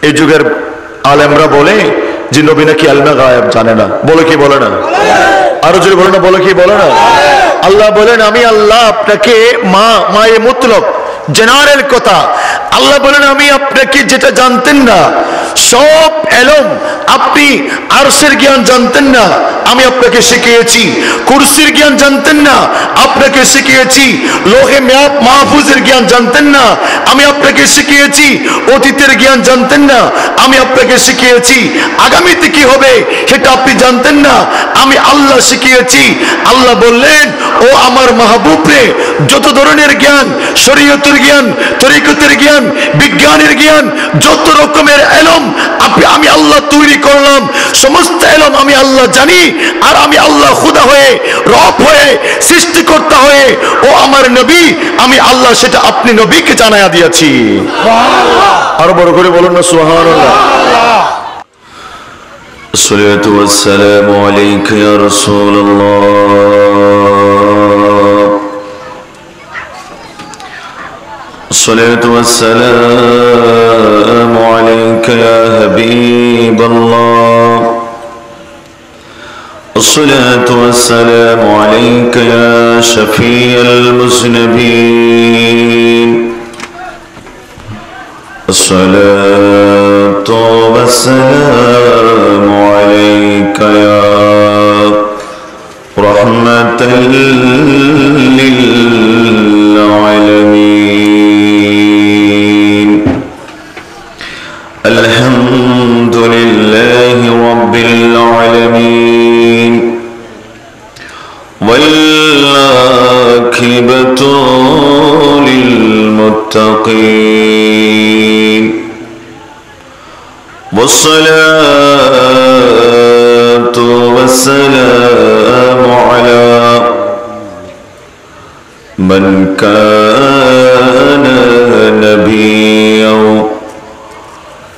এই যুগের আলেমরা বলে যে নবী নাকি আলমে গায়েব জানে না, বলে কি বলে না? আরো জোরে বলে না, বলে কি বলে না? আল্লাহ বলেন আমি আল্লাহ আপনাকে মায়ে মুতলক জেনারেল কথা, আল্লাহ বলেন আমি আপনাকে যেটা জানতেন না সব এলম, আপনি আরশের জ্ঞান জানতেন না আমি আপনাকে শিখিয়েছি, কুরসির জ্ঞান জানতেন না আপনাকে শিখিয়েছি, লোহে মাহফুজের জ্ঞান জানতেন না আমি আপনাকে শিখিয়েছি, অতীতের জ্ঞান জানতেন না আমি আপনাকে শিখিয়েছি, আগামীতে কি হবে সেটা আপনি জানতেন না আমি আল্লাহ শিখিয়েছি। আল্লাহ বললেন ও আমার মাহবুব রে, যত ধরনের জ্ঞান, শরীয়তের জ্ঞান, তরিকতের জ্ঞান, বিজ্ঞানের জ্ঞান, যত রকমের এলম আমি আল্লাহ তৈরি করলাম, সমস্ত এলম আমি আল্লাহ জানি। আর আমি আল্লাহ খুদা হয়ে, রব হয়ে, সৃষ্টিকর্তা হয়ে ও আমার নবী আমি আল্লাহ সেটা আপনি নবীকে জানায়া দিয়েছি। আরো বড় করে বলুন না সুবহানাল্লাহ। আসসালাতু ওয়াসসালামু আলাইকা ইয়া রাসূলুল্লাহ, الصلاة والسلام عليك يا حبيب الله، الصلاة والسلام عليك يا شفيع المذنبين، الصلاة والسلام عليك يا رحمة للعالمين، الحمد لله رب العالمين، والعاقبة للمتقين، والصلاة والسلام على من كان نبيا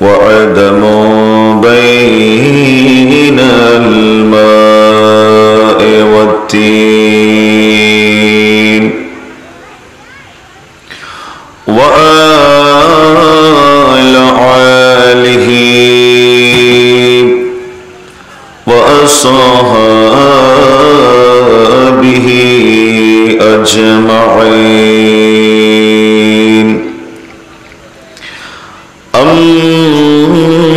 وعدم بين الماء والتين، وعلى آله وأصحابه أجمعين، أما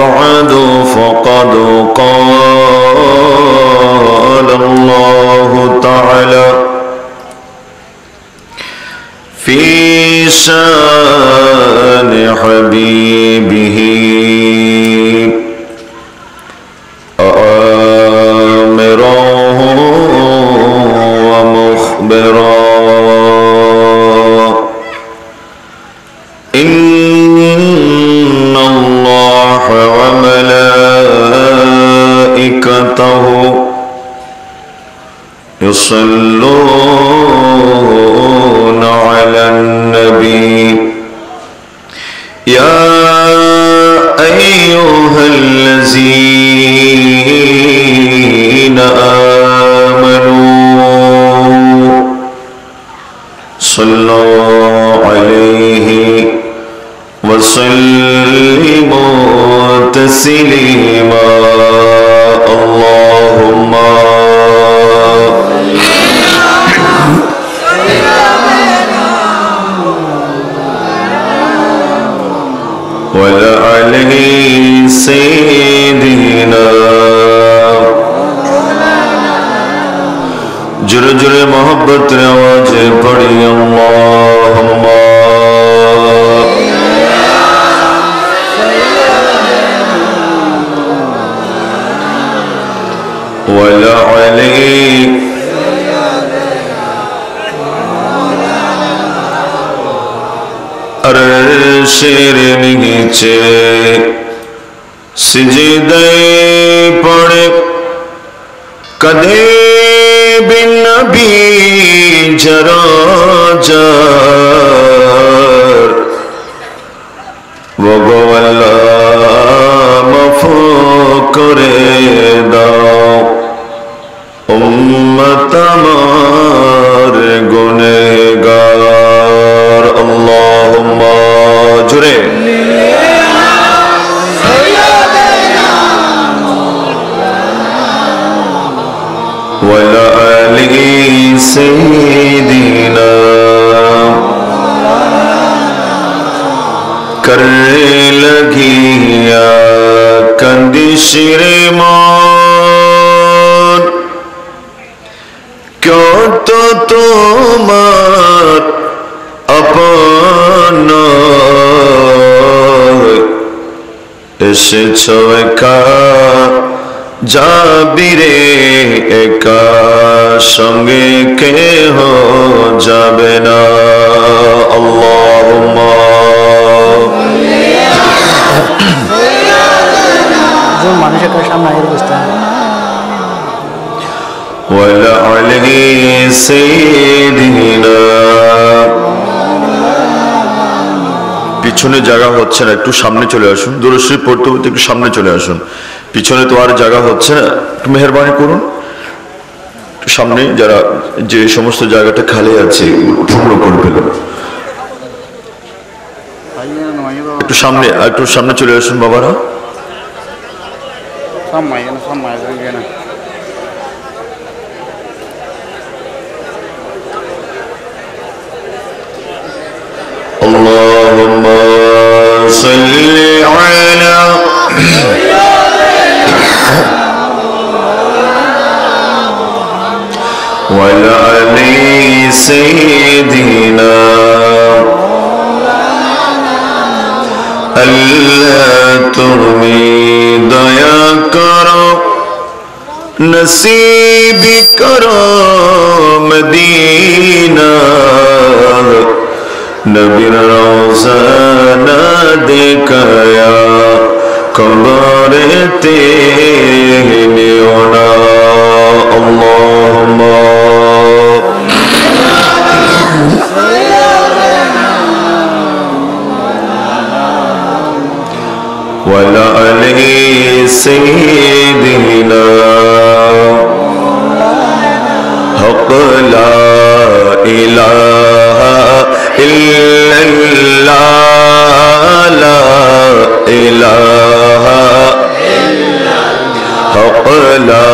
بعد فقد قال الله تعالى في شان حبيبه آمرا ومخبرا، إن الله وملائكته يصلون على النبي، يا أيها الذين آمنوا صلوا عليه وسلموا تسليما، اللهم وعلى آله سيدنا، جر جر محبت آواز پڑھی اللہم وعلى آله عرشের নিচে সিজদায় পড়ে কদে বিন নবী জরা জার वो गो अल्लाह माफ़ करे दाओ उम्मत हमारे गुनहगार, अल्लाहुम्मा जुरे کر لگی یا کندش ریمان کیوں تو تمہار اپنا এসেছো একা যাবি রে একা সঙ্গে কেহ যাবে না আল্লাহুম্মা মানুষের সামনে আইর বসতে ওয়ালা আলাইহি সাইয়্যিদিনা পিছনে জায়গা হচ্ছে না একটু সামনে চলে আসুন দুরূদ শরীফ পড়তে পড়তে একটু সামনে চলে আসুন পিছনে তো আর জায়গা হচ্ছে না একটু মেহেরবানি করুন সামনে যারা যে সমস্ত জায়গাটা খালি আছে পূর্ণ করে ফেলুন একটু সামনে চলে আসুন বাবারা اللهم صل على وعلى آل سيدنا اللہ تمہیں دیا کرو نصیب کرو مدینہ نبی روزہ نہ دیکھایا قبر تیرے ہونا اللہم وعلى آل سيدنا حق لا إله إلا الله لا إله حق لا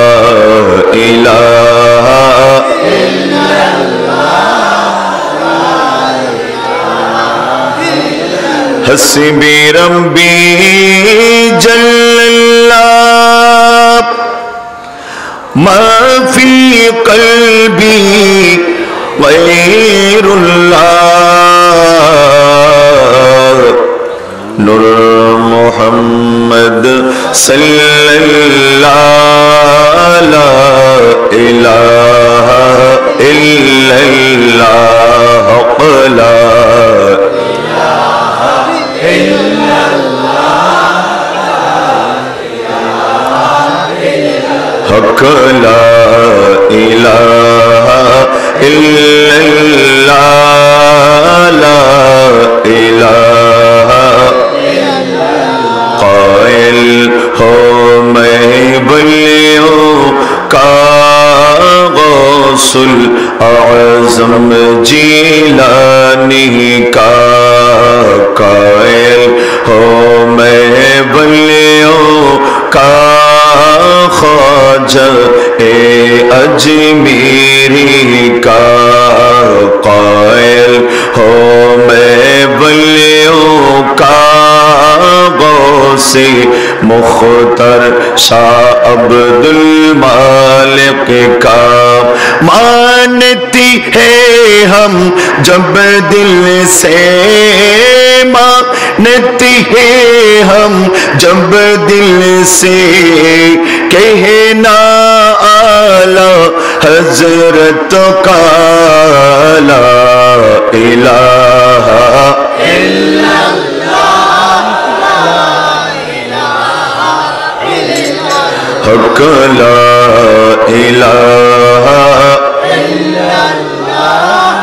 إله إلا الله حسبي ربي جل الله ما في قلبي غير الله نور محمد صلى الله لا إله إلا الله حق لا إله إلا الله حق لا إله إلا الله لا إله قائل ہو میں بلیوں کا غوث الاعظم جیلانی کا قائل ہو میں بلیوں کا خواجہ اجمیری کا قائل ہو میں بلیوں کا غوث مختار شاہ عبد المالک کا مانتی ہے ہم جب دل سے مانتی ہے ہم جب دل سے کہنا اعلی حضرت کا لا الہ الا اللہ حق لا الہ الا اللہ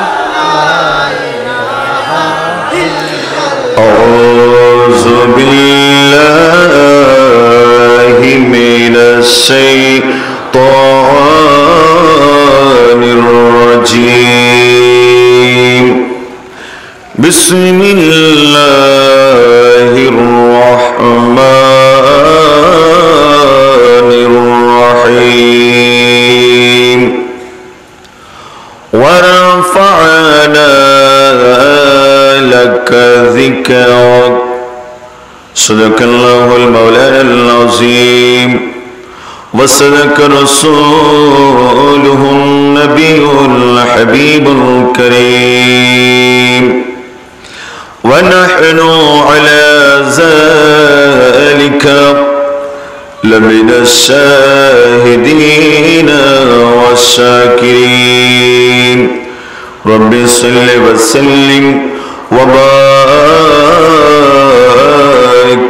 اعوذ باللہ من الشیطان الرجیم بسم اللہ الرحمن الرحیم ورفعنا لك ذكرك صدق اللہ المولانا العظیم وصدق رسولہ النبی الحبیب الکریم ونحن على ذلك لمن الشاهدين والشاكرين رب صل وسلم وبارك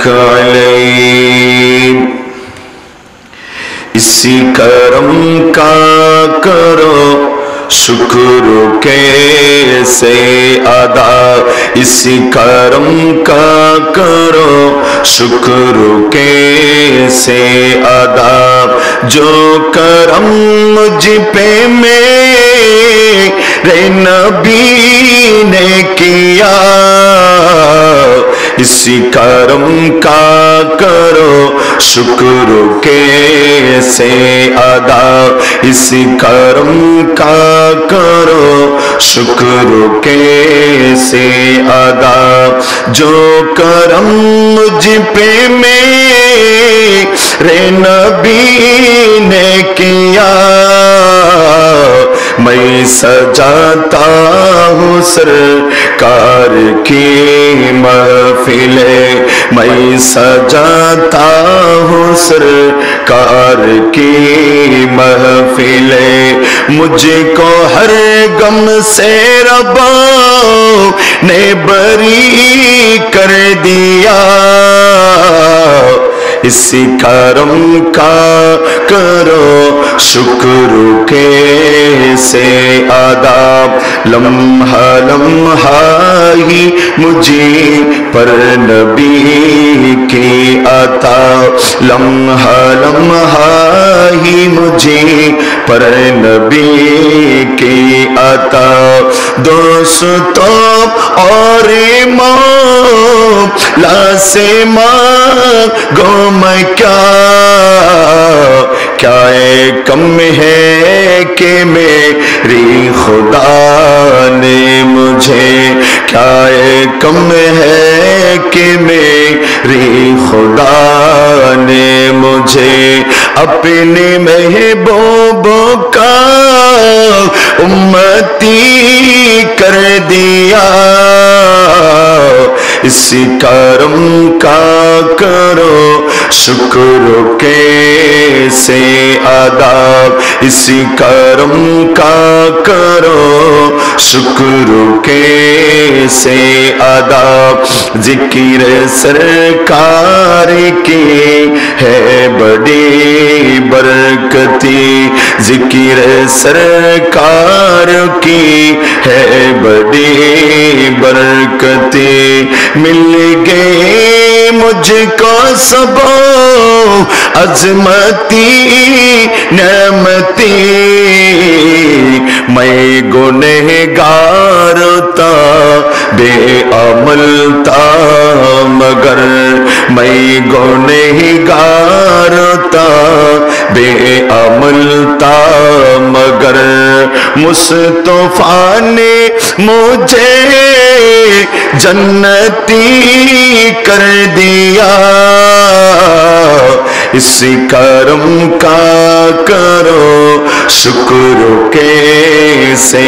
عليه اسی کرم کا کرو شکر کیسے ادا اسی کرم کا کرو شکر کیسے ادا جو کرم مجھ پہ میرے نبی نے کیا اسی کرم کا کرو شکر کیسے ادا اسی کرم کا کرو شکر کیسے ادا جو کرم مجھ پہ میرے نبی نے کیا میں سجاتا ہوں سرکار کی محفل میں سجاتا ہوں سرکار کی محفل مجھ کو ہر غم سے رب نے بری کر دیا اسی کرم کا کرو شکر کیسے ادا لمحہ لمحہ ہی مجھے پر نبی کی عطا لمحہ لمحہ ہی مجھے پر نبی کی عطا دوستوں اور مولا سے مانگو میں کیا کم ہے کہ میری خدا نے مجھے کیا کم ہے کہ میری خدا نے مجھے اپنے محبوب کا امتی کر دیا اسی کرم کا کرو شکر کیسے ادا اسی کرم کا کرو شکر کیسے ادا ذکر سرکار کی ہے بڑی برکتی ذکر سرکار کی ہے بڑی برکتی مل گئے مجھ کو سب عظمتی نعمتی میں گنہگار تھا بے عمل تھا مگر میں گنہگار تھا بے عمل تھا مگر مصطفیٰ نے مجھے جنتی کر دیا اسی کرم کا کرو شکر کیسے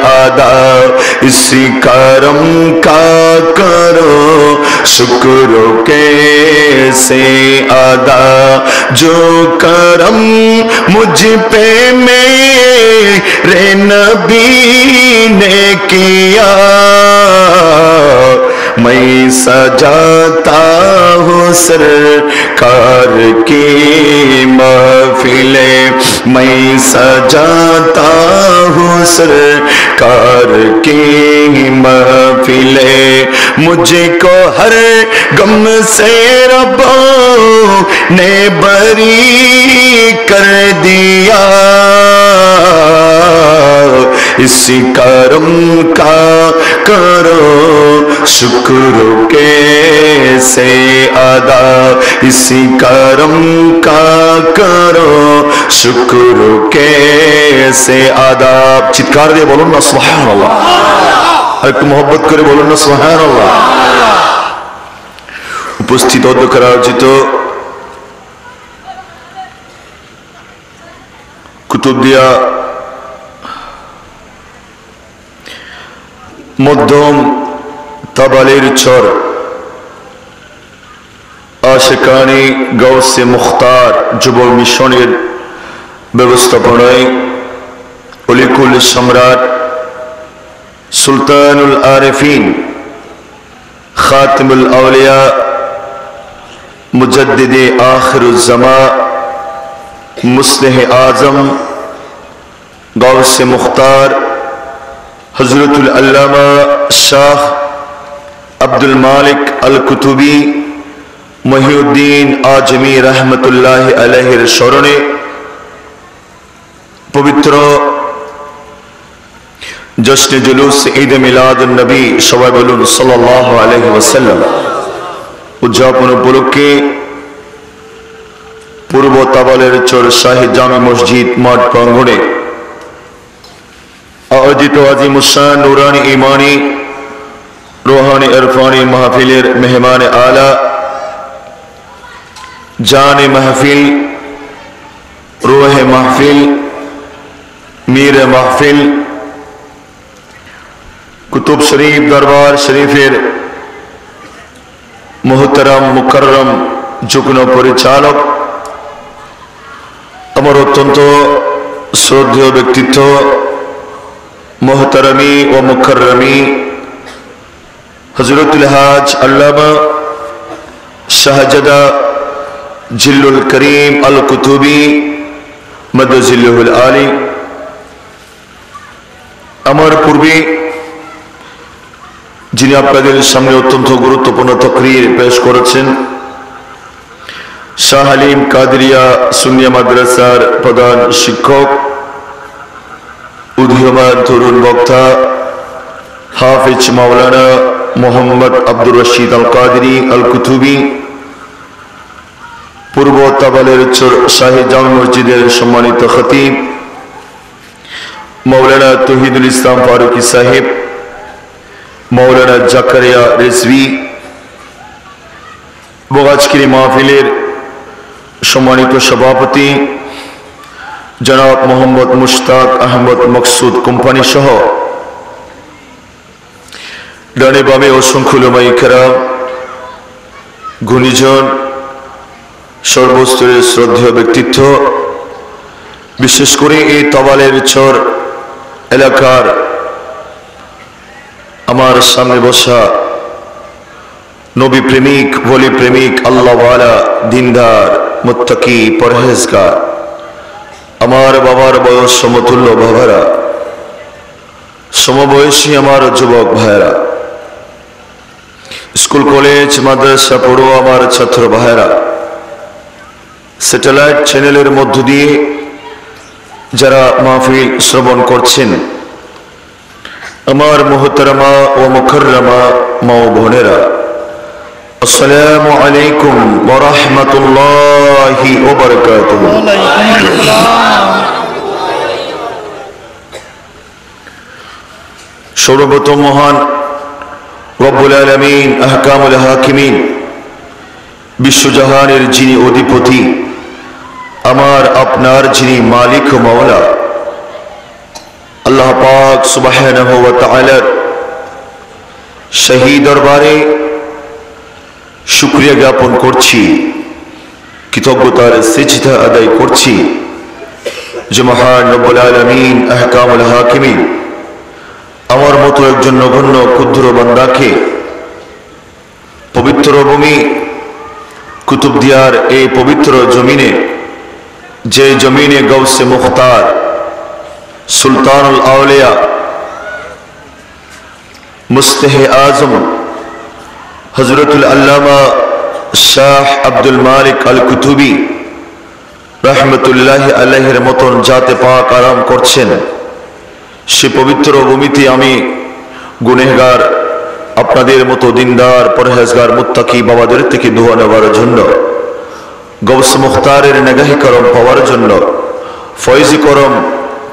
ادا اسی کرم کا کرو شکر کیسے ادا جو کرم مجھ پہ میرے نبی نے کیا میں سجاتا ہوں سرکار کی محفل میں سجاتا ہوں سرکار کی محفل مجھ کو ہر غم سے رب نے بری کر دیا اسی کرم کا کرو شکر کیسے ادا اسی کرم کا کرو شکر کیسے ادا چتکار دے بولو نا سبحان اللہ ایک محبت کرے بولو نا سبحان اللہ উপস্থিত অধ্যক্ষের আয়োজিত কুতুবদিয়া মধ্যম তাবালের চর আশিকানি গাউসে মুখতার যুব মিশনের ব্যবস্থাপনায় অলিকুল সম্রাট সুলতানুল আরিফিন খাতিমুল আউলিয়া মুজাদ্দিদে আখিরুজ জামা মুসলিহ আজম গাউসে মুখতার হযরতুল আল্লামা শাহ আব্দুল মালিক আল কুতুবী মহিউদ্দিন আজমি রহমতুল্লাহ আলাইহির স্মরণে পবিত্র জশ্নে জুলুস ঈদ মিলাদুন নবী সবাই বলুন সাল্লাল্লাহু আলাইহি ওয়াসাল্লাম উদযাপন উপলক্ষে পূর্ব তাবালের চর শাহী জামে মসজিদ মাঠ প্রাঙ্গণে আয়োজিত আজিমুশান নুরানি ইমানি রুহানি ইরফানি মাহফিলের মেহমান আলা জানে মাহফিল রূহে মাহফিল মীর মাহফিল কুতুব শরীফ দরবার শরীফের মুহতারাম মুকররম যুগ্ম পরিচালক আমার অত্যন্ত শ্রদ্ধেয় ব্যক্তিত্ব মুহতারামি ও মুকররমি হযরতুল হাজ আল্লামা শাহজাদা জিল্লুল করিম আল কুতুবী মাদজিল্লুল আলী আমার পূর্বে যিনি আপনাদের সামনে অত্যন্ত গুরুত্বপূর্ণ তাকরীর পেশ করেছেন শাহ আলিম কাদেরিয়া সুন্নিয়া মাদ্রাসার প্রধান শিক্ষক উদীয়মান তরুণ বক্তা হাফিজ মাওলানা মোহাম্মদ আব্দুর রশিদ আল কাদেরী আল কুতুবী পূর্ব তাবালের চর শাহী জামে মসজিদের সম্মানিত খতিব মৌলানা তৌহিদুল ইসলাম ফারুকি সাহেব মৌলানা জাকারিয়া রিজভী আজকের মাহফিলের সম্মানিত সভাপতি জনাব মোহাম্মদ মুশতাক আহমদ মকসুদ কোম্পানি সহ ডানে বামে অসংখ্য উলামায়ে কেরাম গুণীজন সর্বস্তরের শ্রদ্ধেয় ব্যক্তিত্ব বিশেষ করে এই তাবালের চর এলাকার আমার সামনে বসা নবী প্রেমিক ওলি প্রেমিক আল্লাহওয়ালা দিনদার মুত্তাকি পরহেজগার আমার বাবার বয়স সমতুল্য বাবারা সমবয়সী আমার যুবক ভাইরা স্কুল কলেজ মাদ্রাসা পড়ুয়া আমার ছাত্র ভাইরা স্যাটেলাইট চ্যানেলের মধ্য দিয়ে যারা মাহফিল শ্রবণ করছেন আমার মুহতারামা ও মুকররমা মা ও বোনেরা আসসালামু আলাইকুম ওয়া রাহমাতুল্লাহি ওয়া বারাকাতুহু। সর্বপ্রথম মহান রব্বুল আলামিন আহকামুল হাকিমিন বিশ্বজাহানের যিনি অধিপতি আমার আপনার যিনি মালিক ও মাওলা আল্লাহ পাক সুবহানাহু ওয়া তাআলার শাহী দরবারে শুকরিয়া জ্ঞাপন করছি কৃতজ্ঞতার সিজদা আদায় করছি যে মহান রব্বুল আলামিন আহকামুল হাকিমিন আমার মতো একজন নগণ্য ক্ষুদ্র বান্দাকে পবিত্র ভূমি কুতুবদিয়ার এই পবিত্র জমিনে যে জমিনে গাউসে মুখতার সুলতানুল আউলিয়া মুসলিহ আজম হযরতুল আল্লামা শাহ আব্দুল মালিক আল কুতুবী রহমতুল্লাহ আলাইহির মতন জাতে পাক আরাম করছেন সে পবিত্র ভূমিতে আমি গুনেহগার আপনাদের মতো দিনদার পরহেজগার মুত্তাকি বাবাদের থেকে দোয়া নেওয়ার জন্য গৌস মুখতারের নেগাহি করম পাওয়ার জন্য ফয়জি করম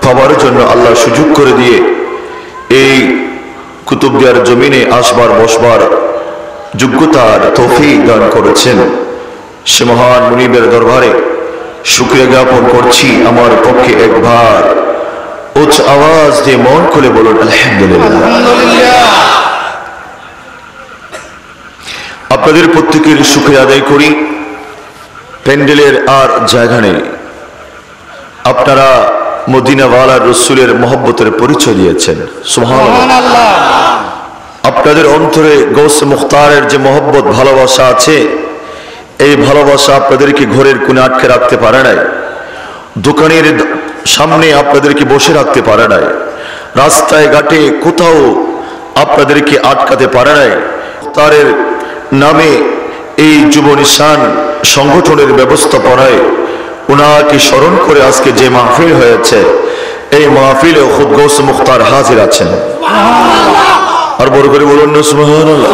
পাওয়ার জন্য আল্লাহ সুযোগ করে দিয়ে এই কুতুবদিয়ার জমিনে আসবার বসবার যোগ্যতার তৌফিক দান করেছেন, সে মহান মুনিবের দরবারে শুকরিয়া জ্ঞাপন করছি। আমার পক্ষে একবার উচ্চ আওয়াজ দিয়ে মন খুলে বলুন আলহামদুলিল্লাহ। আপনাদের প্রত্যেকের শুকরিয়া আদায় করি। প্যান্ডেলের আর জায়গা নেই, আপনারা মদিনাওয়ালার রসুলের মহব্বতের পরিচয় দিয়েছেন, সুবহানাল্লাহ। আপনাদের অন্তরে গৌসে মুখতারের যে মহব্বত ভালোবাসা আছে, এই ভালোবাসা আপনাদেরকে ঘরের কোণে আটকে রাখতে পারে নাই, দোকানের সামনে আপনাদেরকে বসে রাখতে পারে নাই, রাস্তায় ঘাটে কোথাও আপনাদেরকে আটকাতে পারে নাই। মুখতারের নামে এই যুব নিশান সংগঠনের ব্যবস্থাপনায় ওনাকে স্মরণ করে আজকে যে মাহফিল হয়েছে, এই মাহফিলে খুদ গৌসে মুখতার হাজির আছেন। আর বড় করে বলুন না সুবহানাল্লাহ।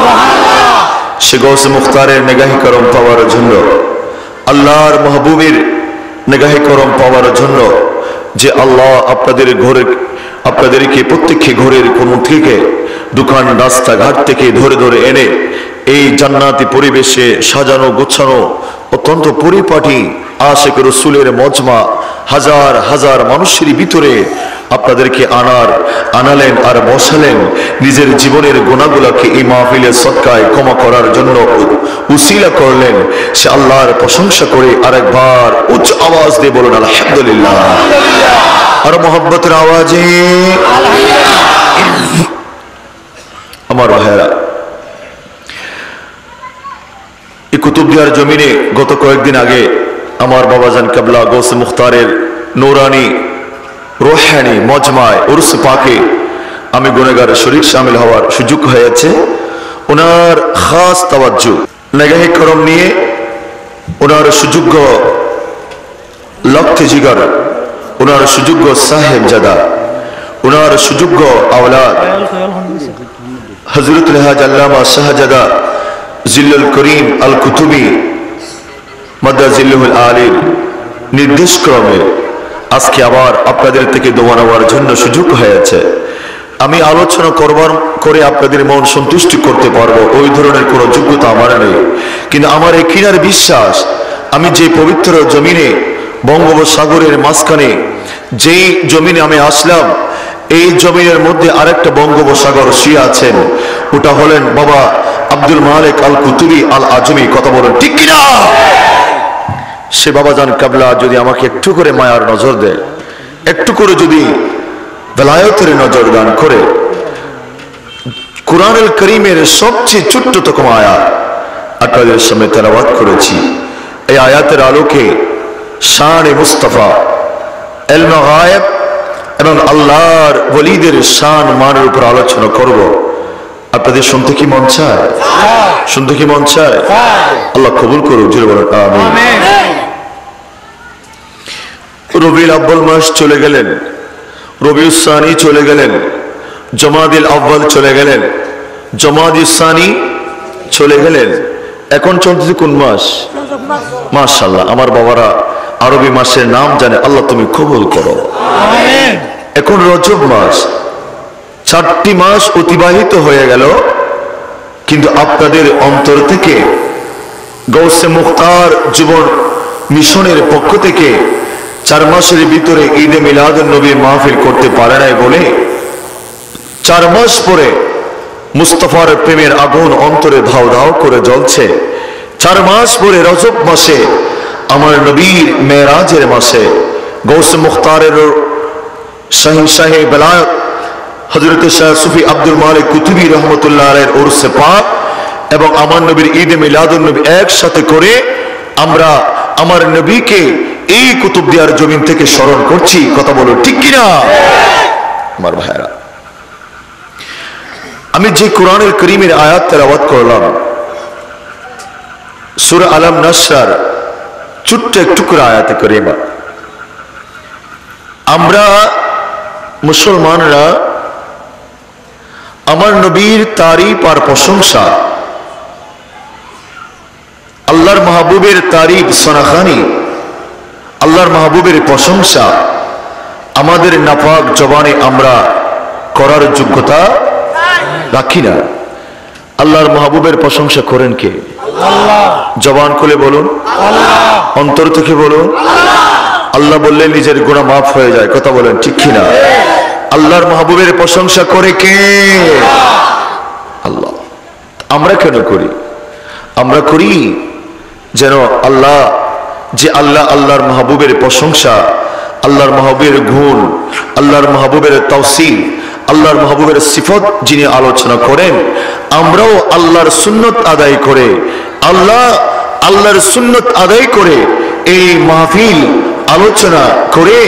সে গৌসে মুখতারের নেগাহি করম পাওয়ার জন্য, আল্লাহর মাহবুবের নেগাহি করম পাওয়ার জন্য যে আল্লাহ আপনাদেরকে প্রত্যেককে ঘরের কোন থেকে, দোকান রাস্তাঘাট থেকে ধরে ধরে এনে এই জান্নাতি পরিবেশে সাজানো গোছানো অত্যন্ত পরিপাটি আশিক রসুলের মজমা হাজার হাজার মানুষের ভিতরে আপনাদেরকে আনালেন আর বসালেন। নিজের জীবনের গুনাহগুলোকে এই মাহফিলের সদকায় ক্ষমা করার জন্য উসিলা করলেন। সে আল্লাহর প্রশংসা করে আরেকবার উচ্চ আওয়াজ দিয়ে বলুন আলহামদুলিল্লাহ। আর মোহাব্বতের আওয়াজে আমার ভাইয়েরা, এই কুতুবদিয়ার জমিনে গত কয়েকদিন আগে আমার বাবাজান কেবলা গৌসে মুখতারের নূরানি রোহানি মজমায় উরস পাকে আমি গুনাহগার শরীক শামিল হওয়ার সুযোগ হয়েছে। ওনার খাস তাওয়াজ্জু নেগাহে করম নিয়ে ওনার সুযোগ্য লক্ষ্য জিগার, ওনার সুযোগ্য সাহেবজাদা, ওনার সুযোগ্য আওলাদ হযরত হাজী আল্লামা শাহজাদা জিল্লুল করিম আল কুতুবী মাদ্দাজিল্লুহুল আলীর নির্দেশ ক্রমে আজকে আবার আপনাদের থেকে দোয়া নেওয়ার জন্য সুযোগ হয়েছে। আমি আলোচনা করে আপনাদের মন সন্তুষ্ট করতে পারবো ওই ধরনের কোনো যোগ্যতা আমার নেই, কিন্তু আমার এই কিনার বিশ্বাস, আমি যে পবিত্র জমিনে বঙ্গোপসাগরের মাঝখানে যেই জমিনে আমি আসলাম, এই জমিনের মধ্যে আরেকটা বঙ্গোপসাগর শুয়ে আছেন, ওটা হলেন বাবা আব্দুল মালিক আল কুতুবী আল আজমি। কথা বলেন ঠিক কিনা? সে বাবাজান কেবলা যদি আমাকে একটু করে মায়ার নজর দেয়, একটু করে যদি বেলায়েতের নজর দান করে, কুরআনুল কারীমের সবচেয়ে ছোট্টতম আয়াত আপনাদের সামনে তেলাওয়াত করেছি। এই আয়াতের আলোকে শানে মুস্তাফা, ইলমে গায়েব এবং আল্লাহর ওলিদের শান মানের উপর আলোচনা করব। আপনাদের শুনতে কি মন চায়? শুনতে কি মন চায়? আল্লাহ কবুল করুক, জোরে বলুন আমিন। রবিউল আউয়াল মাস চলে গেলেন, রবিউল সানি চলে গেলেন, জমাদিল আউয়াল চলে গেলেন, জমাদিল সানি চলে গেলেন। এখন চলতেছে কোন মাস? মাশাআল্লাহ, আমার বাবারা আরবি মাসের নাম জানে, আল্লাহ তুমি কবুল করো। এখন রজব মাস, 4টি মাস অতিবাহিত হয়ে গেল, কিন্তু আপনাদের অন্তর থেকে গৌসে মুখতার জীবন মিশনের পক্ষ থেকে 4 মাসের ভিতরে ঈদে মিলাদুন নবী মাহফিল করতে পারে নাই বলে 4 মাস পরে মুস্তাফার প্রেমের আগুন অন্তরে ধাও ধাও করে জ্বলছে। 4 মাস পরে রজব মাসে, আমার নবীর মেরাজের মাসে, গৌসে মুখতারের শাহে বেলায়েত হযরত শাহ সুফি আব্দুল মালিক কুতুবী রহমতুল্লাহ আলাইহির উরসে পাক এবং আমার নবীর ঈদে মিলাদুন নবী একসাথে করে আমরা আমার নবীকে এই কুতুবদিয়ার জমিন থেকে স্মরণ করছি। কথা বলো ঠিক কিনা? আমার ভাইরা, আমি যে কোরআনুল কারীমের আয়াত তেলাওয়াত করলাম, সূরা আলম নাসর ছোট্ট একটু করে আয়াতে কারীমা, আমরা মুসলমানরা আমার নবীর তারিফ আর প্রশংসা, আল্লাহর মাহবুবের তারিফ সনাখানি, আল্লাহর মাহবুবের প্রশংসা আমাদের নাপাক জবানে আমরা করার যোগ্যতা রাখি না। আল্লাহর মাহবুবের প্রশংসা করেন কে? জবান খুলে বলুন, অন্তর থেকে বলুন। আল্লাহ বললে নিজের গুনাহ মাফ হয়ে যায়, কথা বলেন ঠিক কিনা? আল্লাহর মাহবুবের প্রশংসা করে কে? আল্লাহ। আমরা কেন করি? আমরা করি যেন আল্লাহ, যে আল্লাহ আল্লাহর মাহবুবের প্রশংসা, আল্লাহর মাহবুবের গুণ, আল্লাহর মাহবুবের তাওসীফ, আল্লাহর মাহবুবের সিফত যিনি আলোচনা করেন, আমরাও আল্লাহর সুন্নত আদায় করে, আল্লাহর সুন্নত আদায় করে এই মাহফিল আলোচনা করে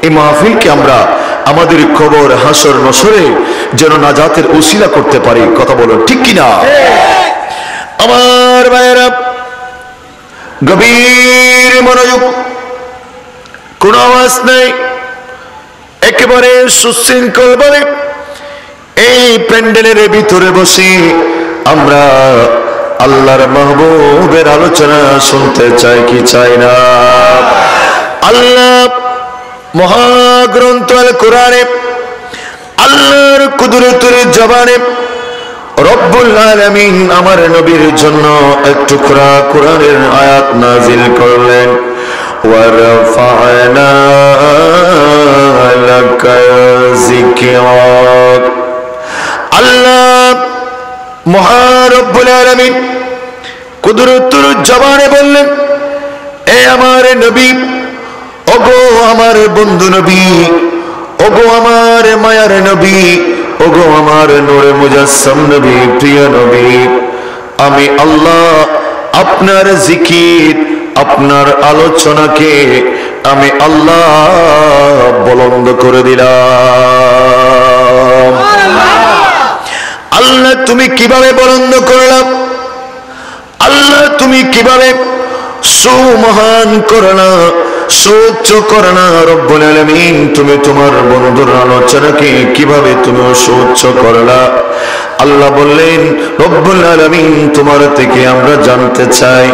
এই মাহফিলকে আমরা আমাদের কবর হাসর নসরে যেন নাজাতের উসিলা করতে পারি, কথা বলো ঠিক কিনা? আমার ভাইয়েরা, গভীর মনোযোগ, কোন আওয়াজ নেই, একেবারে সুশৃঙ্খল ভাবে এই প্যান্ডেলের ভিতরে বসে আমরা আল্লাহর মাহবুবের আলোচনা শুনতে চাই কি চাই না? আল্লাহ মহাগ্রন্থ আল কোরআনে আল্লাহর কুদরতের জবানে রব্বুল আলামিন আমার নবীর জন্য এক টুকরা কোরআনের আয়াত নাজিল করলেন। ওয়ারফা'না লাকা যিকরাক। আল্লাহ মহারব্বুল আলামিন কুদরতের জবানে বললেন, এ আমার নবী, ওগো আমার বন্ধু নবী, ওগো আমার মায়ার নবী, ওগো আমার নূরে মুজাসসাম নবী, প্রিয় নবী, আমি আল্লাহ আপনার জিকির, আপনার আলোচনাকে আমি আল্লাহ বুলন্দ করে দিলাম। আল্লাহ তুমি কিভাবে বুলন্দ করলাম? আল্লাহ তুমি কিভাবে সুমহান করলা, সুউচ্চ করলা? রব্বুল আলামিন তুমি তোমার বন্ধুর আলোচনাকে কিভাবে তুমি সুউচ্চ করলা? আল্লাহ বললেন, রব্বুল আলামিন তোমার থেকে আমরা জানতে চাই,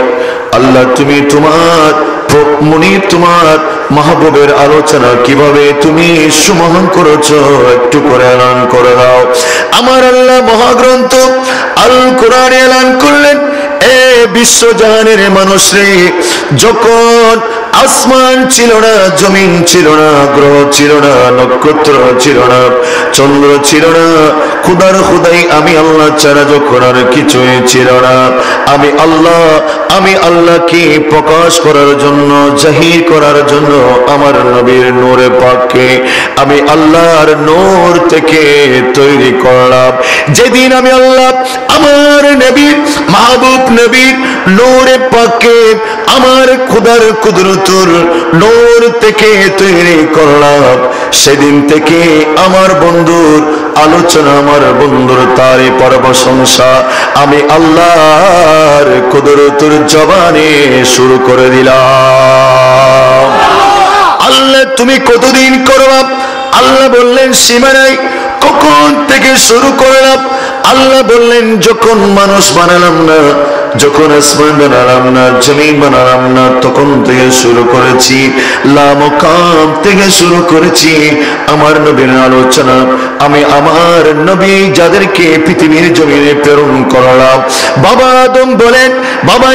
আল্লাহ তুমি তোমার তোমার মাহবুবের আলোচনা কিভাবে তুমি সুমহান করেছো, একটু করে এলান করে দাও। আমার আল্লাহ মহাগ্রন্থ আল কোরআনে এলান করলেন, এ বিশ্বজাহানের মানুষ রে, যখন আসমান ছিল না, জমিন ছিল না, গ্রহ ছিল না, নক্ষত্র ছিল না, চন্দ্র ছিল না, খুদার খুদাই আমি আল্লাহ ছাড়া যখন আর কিছুই ছিল না, আমি আল্লাহকে প্রকাশ করার জন্য, জাহির করার জন্য আমার নবীর নূরে পাককে আমি আল্লাহর নূর থেকে তৈরি করলাম। যেদিন আমি আল্লাহ আমার নবীর মাহবুব নবীর নূরে পাককে আমার খুদার কুদরতুর নূর থেকে তৈরি করলাম, সেদিন থেকে আমার বন্ধুর আলোচনা, আমার বন্ধুর তারিফ আর প্রশংসা আমি আল্লাহর কুদরতুর জবানে শুরু করে দিলাম। আল্লাহ তুমি কতদিন করবা? আল্লাহ বললেন সীমা নাই। কখন থেকে শুরু করলাম? আল্লাহ বললেন যখন মানুষ বানালাম না, যখন আসমান বানালাম না, জমিন বানালাম না, তখন থেকে শুরু করেছি, লামকাম থেকে শুরু করেছি আমার নবীর আলোচনা। আমি আমার নবী যাদেরকে পৃথিবীর জমিনে প্রেরণ করলাম, বাবা আদম বলেন, বাবা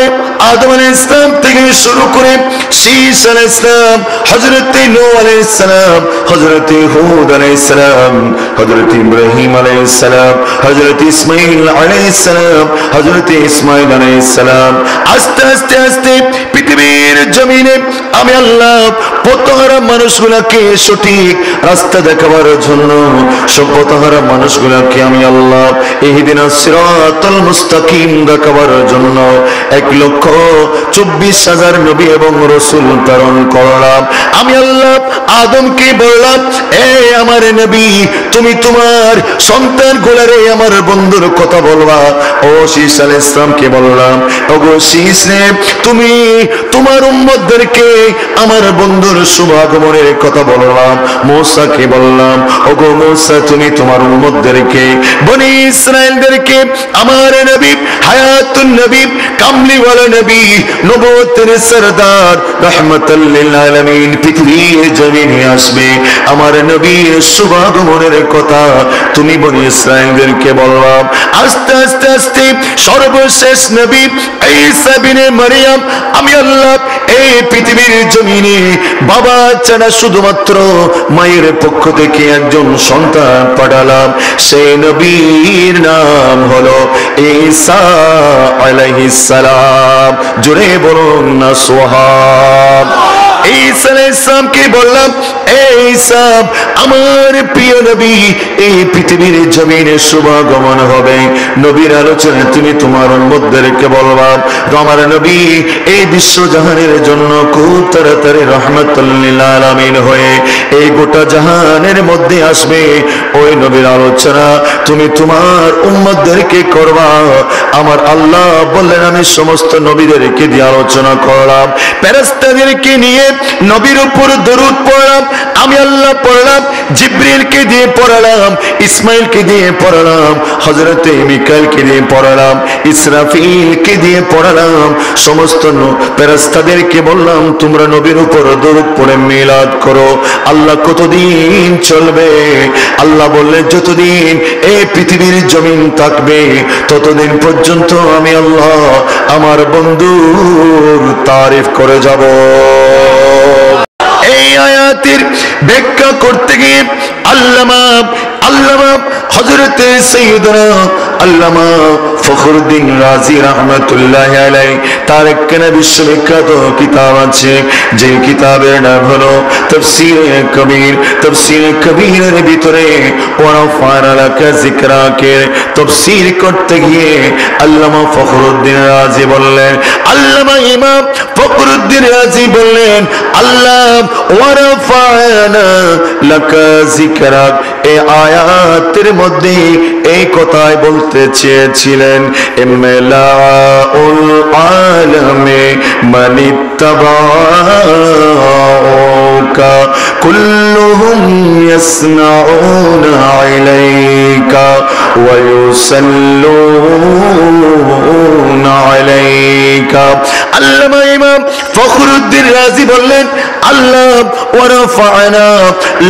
আদম আলাইহিস সালাম থেকে শুরু করে শীস আলাইহিস সালাম, হযরত নূহ আলাইহিস সালাম, হযরত হুদ আলাইহিস সালাম, হযরত ইব্রাহিম আলাইহিস সালাম, হযরত ইসমাঈল আলাইহিস সালাম, হযরত ইসমাঈল আলাইহিস সালাম, আস্তে আস্তে আস্তে পৃথিবীর জমিনে আমি আল্লাহ পথহারা মানুষগুলোকে সঠিক রাস্তা দেখাবার জন্য, সব পথহারা মানুষগুলোকে আমি আল্লাহ ইহদিনাস সিরাতাল মুস্তাকিম দেখাবার জন্য 1,24,000 নবী এবং রাসূল প্রেরণ করলাম। আমি আল্লাহ আদমকে বললাম, এ আমার নবী, তুমি তোমার সন্তান গুলারে আমার বন্ধুর কথা বলবা। ও শীস আলাইহিস সালামকে বললাম, ওগো শীস রে, তুমি তোমার উম্মতদেরকে আমার বন্ধুর শুভাগমনের কথা বললাম, মূসাকে বললাম, ওগো মূসা তুমি তোমার উম্মতদেরকে, বনি ইসরাইলদেরকে আমার নবী, হায়াতুন নবী, কামলিওয়ালা নবী, নবুয়তের সরদার, রাহমাতাল লিল আলামিন পৃথিবীর জমিনে আসবে, আমার নবীর শুভাগমনের কথা তুমি বনি ইসরাইলদেরকে বললাম। আস্তে আস্তে আস্তে সর্বশেষ নবী ঈসা বিনে মারিয়াম আমি আল্লাহ এই পৃথিবীর জমিনে বাবা ছাড়া শুধুমাত্র মায়ের পক্ষ থেকে একজন সন্তান পাঠালাম, সেই নবীর নাম হলো ঈসা আলাইহিস সালাম। জোরে বলুন না সুবহান। ঈসা আলাইহিস সালামকে বললাম, এই ঈসা আমার প্রিয় নবী, এই পৃথিবীর জমিনে শুভাগমন হবে, নবীর আলোচনায় তুমি তোমার উম্মতদেরকে বলবা, আমার নবী এই বিশ্বজাহানের জন্য খুব তাড়াতাড়ি রাহমাতুল লিল আলামিন হয়ে এই গোটা জাহানের মধ্যে আসবে, ওই নবীর আলোচনা তুমি তোমার উম্মতদেরকে করবা। আমার আল্লাহ বললেন আমি সমস্ত নবীদেরকে দিয়ে আলোচনা করলাম, ফেরেশতাদেরকে নিয়ে নবীর উপর দরুদ পড়লাম, আমি আল্লাহ পড়লাম, জিবরিলকে দিয়ে পড়ালাম, ইসমাইলকে দিয়ে পড়ালাম, হযরতে মিকাইলকে দিয়ে পড়ালাম, ইসরাফিলকে দিয়ে পড়ালাম, সমস্ত ফেরেশতাদেরকে বললাম তোমরা নবীর উপর দরুদ পড়ে মিলাদ করো। আল্লাহ কতদিন চলবে? আল্লাহ বললেন যতদিন এই পৃথিবীর জমিন থাকবে ততদিন পর্যন্ত আমি আল্লাহ আমার বন্ধুর তারিফ করে যাব। এই আয়াতের ব্যাখ্যা করতে গিয়ে আল্লামা হযরতে সাইয়্যিদনা আল্লামা ফখরুদ্দীন রাজি রাহমাতুল্লাহি আলাইহি তার একখানা বিশ্ববিখ্যাত কিতাব আছে, যে কিতাবের নাম হলো তাফসীরে কবির। তাফসীরে কবিরের ভিতরে ওয়ারাফা'না লাকা যিকরাকে তাফসীর করতে গিয়ে আল্লামা ফখরুদ্দীন রাজি বললেন, আল্লামা ইমাম ফখরুদ্দীন রাজি বললেন, আল্লাহ ওয়ারাফা'না লাকা যিকরাক এই আয়াতের মধ্যে এই কথাই বলতে চেয়েছিলেন, ইমলাউল আলামে মানিত্তাবাউকা কুল্লুহুম ইয়াসমাউনা আলাইকা ওয়া ইউসাল্লুনা আলাইকা। আল্লামা ইমাম ফখরুদ্দীন রাজি বললেন, আল্লাহ ওয়ারাফা'না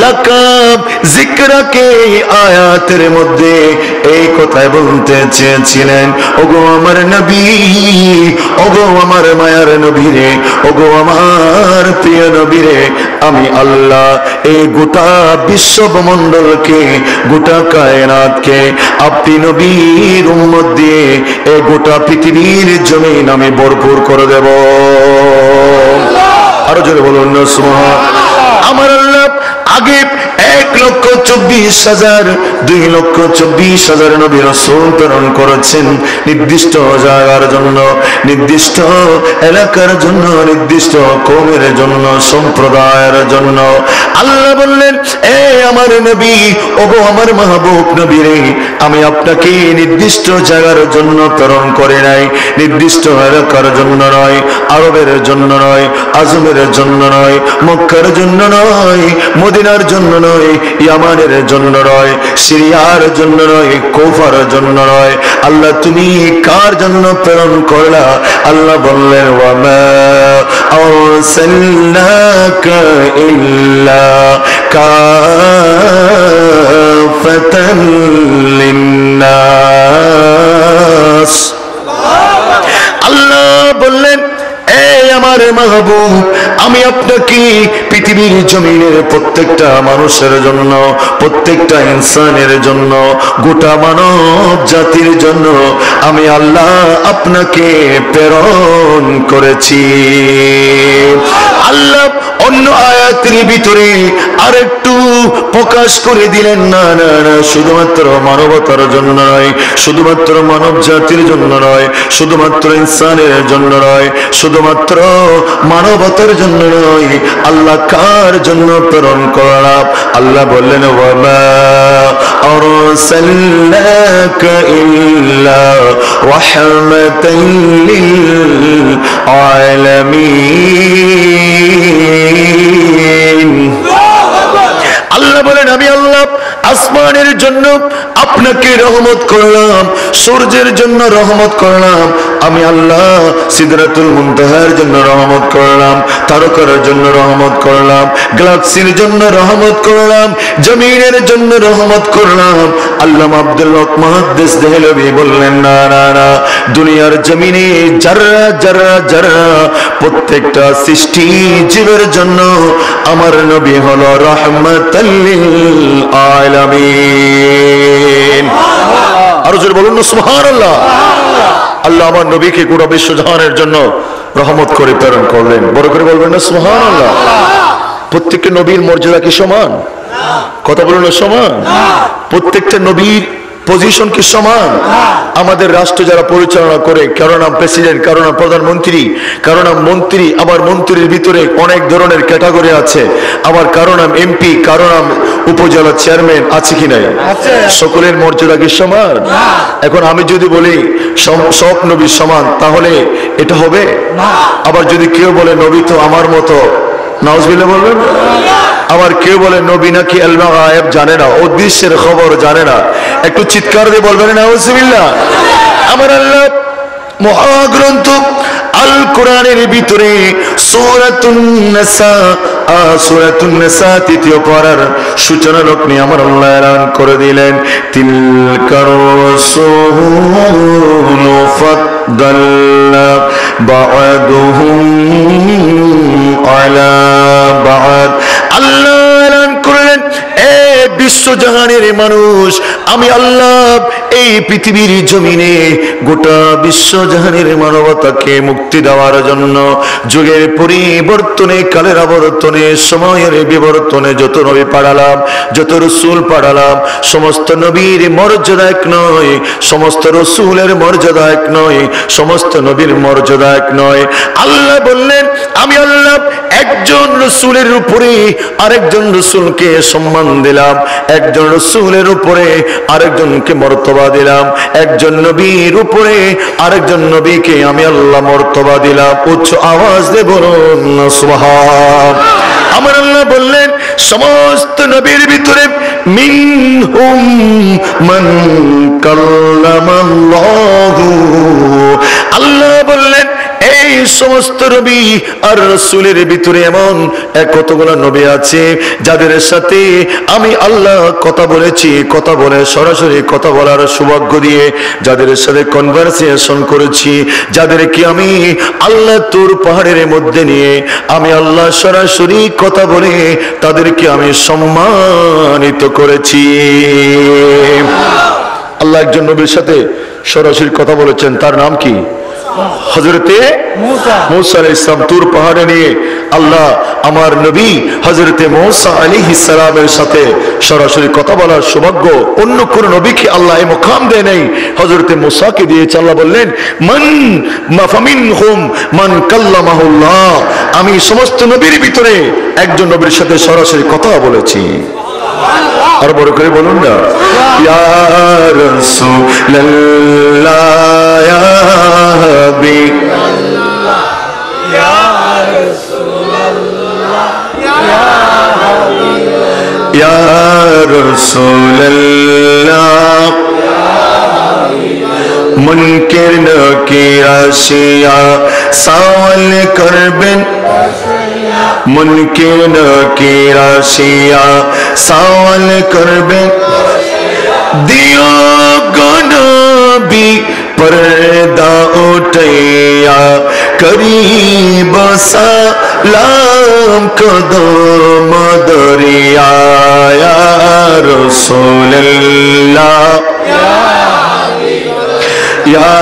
লাকা যিকরাকে আয়াতের মধ্যে এই কথাই বলতে চেয়েছিলেন, ওগো আমার নবী, ওগো আমার মায়ার নবী রে, ওগো আমার প্রিয় নবী রে, আমি আল্লাহ এই গোটা বিশ্বমণ্ডলকে, গোটা কায়নাতকে আপনি নবীর উম্মত দিয়ে এই গোটা পৃথিবীর জমিন আমি ভরপুর করে দেব। আরো জোরে বলুন না সুবহান। আমার আল্লাহ আগে 1,24,000 2,24,000 নবী রাসূল প্রেরণ করেছেন নির্দিষ্ট জায়গার জন্য, নির্দিষ্ট এলাকার জন্য, নির্দিষ্ট কওমের জন্য, সম্প্রদায়ের জন্য। আল্লাহ বললেন, এ আমার নবী, ওগো আমার মাহবুব নবী রে, আমি আপনাকে নির্দিষ্ট জায়গার জন্য প্রেরণ করে নাই, নির্দিষ্ট এলাকার জন্য নয়, আরবের জন্য নয়, আজমের জন্য নয়, মক্কার জন্য নয়, মদিনার জন্য নয়, ইয়ামানের জন্য নয়, সিরিয়ার জন্য নয়, কুফার জন্য নয়। আল্লাহ তুমি কার জন্য প্রেরণ করলা? আল্লাহ বললেন, ওয়ামা আরসালনাকা ইল্লা কাফাতান লিন্নাস। আল্লাহ বললেন, এই আমার মাহবুব, আমি আপনাকে পৃথিবীর জমিনের প্রত্যেকটা মানুষের জন্য, প্রত্যেকটা ইনসানের জন্য, গোটা মানব জাতির জন্য আমি আল্লাহ আপনাকে প্রেরণ করেছি। আল্লাহ অন্য আয়াতের ভিতরে আরেকটু প্রকাশ করে দিলেন, না না না, শুধুমাত্র মানবতার জন্য নয়, শুধুমাত্র মানব জাতির জন্য নয়, শুধুমাত্র ইনসানের জন্য নয়, শুধুমাত্র মানবতার জন্য নয়, আল্লাহ কার জন্য প্রেরণ করলাম? আল্লাহ বললেন, ওয়ামা আরসালনাকা ইল্লা রাহমাতাল লিল আলামিন। আপনাকে রহমত করলাম, সূর্যের জন্য রহমত করলাম, আমি আল্লাহ সিদরাতুল মুনতাহার জন্য রহমত করলাম, তারকার জন্য রহমত করলাম, গ্যালাক্সির জন্য রহমত করলাম, জমিনের জন্য রহমত করলাম। আল্লামা আব্দুল হক মুহাদ্দিস দেহলভী বললেন, না না না, দুনিয়ার জমিনে যারা যারা যারা প্রত্যেকটা সৃষ্টি জীবের জন্য আমার নবী হলো রাহমাতাল লিল আলামিন। আরো জোরে বলুন না সুবহানাল্লাহ। আল্লাহ আমার নবীকে গোটা বিশ্বজাহানের জন্য রহমত করে প্রেরণ করলেন। বড় করে বলবেন না সুবহানাল্লাহ। প্রত্যেকটা নবীর মর্যাদা কি সমান? কথা বলুন না সমান। প্রত্যেকটা নবীর পজিশন কি সমান? আমাদের রাষ্ট্র যারা পরিচালনা করে, কারো নাম প্রেসিডেন্ট, কারো নাম প্রধানমন্ত্রী, কারো নাম মন্ত্রী, আবার মন্ত্রীর ভিতরে অনেক ধরনের ক্যাটাগরি আছে, আবার কারো নাম এমপি, কারো নাম উপজেলা চেয়ারম্যান, আছে কি নাই? সকলের মর্যাদা কি সমান? এখন আমি যদি বলি সব নবী সমান, তাহলে এটা হবে? আবার যদি কেউ বলে নবী তো আমার মতো, নাউজুবিল্লাহ বলবেন। আবার কেউ বলে নবী নাকি ইলমে গায়েব জানে না, অদৃশ্যের খবর জানে না, একটু চিৎকার দিয়ে বলবেন নাউজুবিল্লাহ। আমার আল্লাহ মহাগ্রন্থ আল কোরআনের ভিতরে সূরাতুন নিসা, সূরাতুন নিসা তৃতীয় পারার সূচনা লগ্নে আমার আল্লাহ এলান করে দিলেন, তিলকার রাসূলু ফাদ্দালনা বা'দুহুম আলা বা'দ। আল্লাহ এলান করলেন, এ বিশ্বজাহানের মানুষ, আমি আল্লাহ এই পৃথিবীর জমিনে গোটা বিশ্বজাহানের মানবতাকে মুক্তি দেওয়ার জন্য যুগের পরিবর্তনে, কালের আবর্তনে, সময়ের বিবর্তনে যত নবী পাঠালাম, যত রাসূল পাঠালাম, সমস্ত নবীর মর্যাদা এক নয়, সমস্ত রাসূলের মর্যাদা এক নয়, সমস্ত নবীর মর্যাদা এক নয়। আল্লাহ বললেন, আমি আল্লাহ একজন রাসূলের উপরে আরেকজন রাসূলকে সম্মান দিলাম, একজন রাসূলের উপরে আরেকজনকে মর্তবা দিলাম, একজন নবীর উপরে আরেকজন নবীকে আমি আল্লাহ মর্তবা দিলাম। উচ্চ আওয়াজ দিয়ে বলুন সুবহান। আমার আল্লাহ বললেন, সমস্ত নবীর ভিতরে মিনহুম মান কাল্লামাল্লাহু, আল্লাহ বললেন এই সমস্ত নবী আর রাসূলের ভিতরে এমন কতগুলো নবী আছে যাদের সাথে আমি আল্লাহ কথা বলেছি, কথা বলে সরাসরি কথা বলার সৌভাগ্য দিয়ে যাদের সাথে কনভারসেশন করেছি, যাদেরকে আমি আল্লাহ তুর পাহাড়ের মধ্যে নিয়ে আমি আল্লাহ সরাসরি কথা বলে তাদেরকে আমি সম্মানিত করেছি। আল্লাহ একজন নবীর সাথে সরাসরি কথা বলেছেন, তার নাম কি? হযরতে মুসা আলাইহিস সালাম। তুর পাহাড়ে নিয়ে আল্লাহ আমার নবী হযরতে মুসা আলাইহিস সালামের সাথে সরাসরি কথা বলার সৌভাগ্য অন্য কোন নবীকে আল্লাহ এই মুকাম দেয় নাই, হযরতে মুসাকে দিয়েছে। আল্লাহ বললেন, মান ফামিনহুম মান কাল্লামাহুল্লাহ, আমি সমস্ত নবীর ভিতরে একজন নবীর সাথে সরাসরি কথা বলেছি। আর বড় করে বলুন না, ইয়া রাসূলুল্লাহ, ইয়া হাবিবাল্লাহ, ইয়া রাসূলুল্লাহ, ইয়া হাবিবাল্লাহ, ইয়া রাসূলুল্লাহ, ইয়া হাবিবাল্লাহ। মুনকির নাকির আসিয়া সওয়াল করবেন, মুনকির নাকির আসিয়া সওয়াল করবেন, দিও গো নবী পর্দা উঠাইয়া করিব সালাম কদম দরিয়া, ইয়া রাসূলুল্লাহ, ইয়া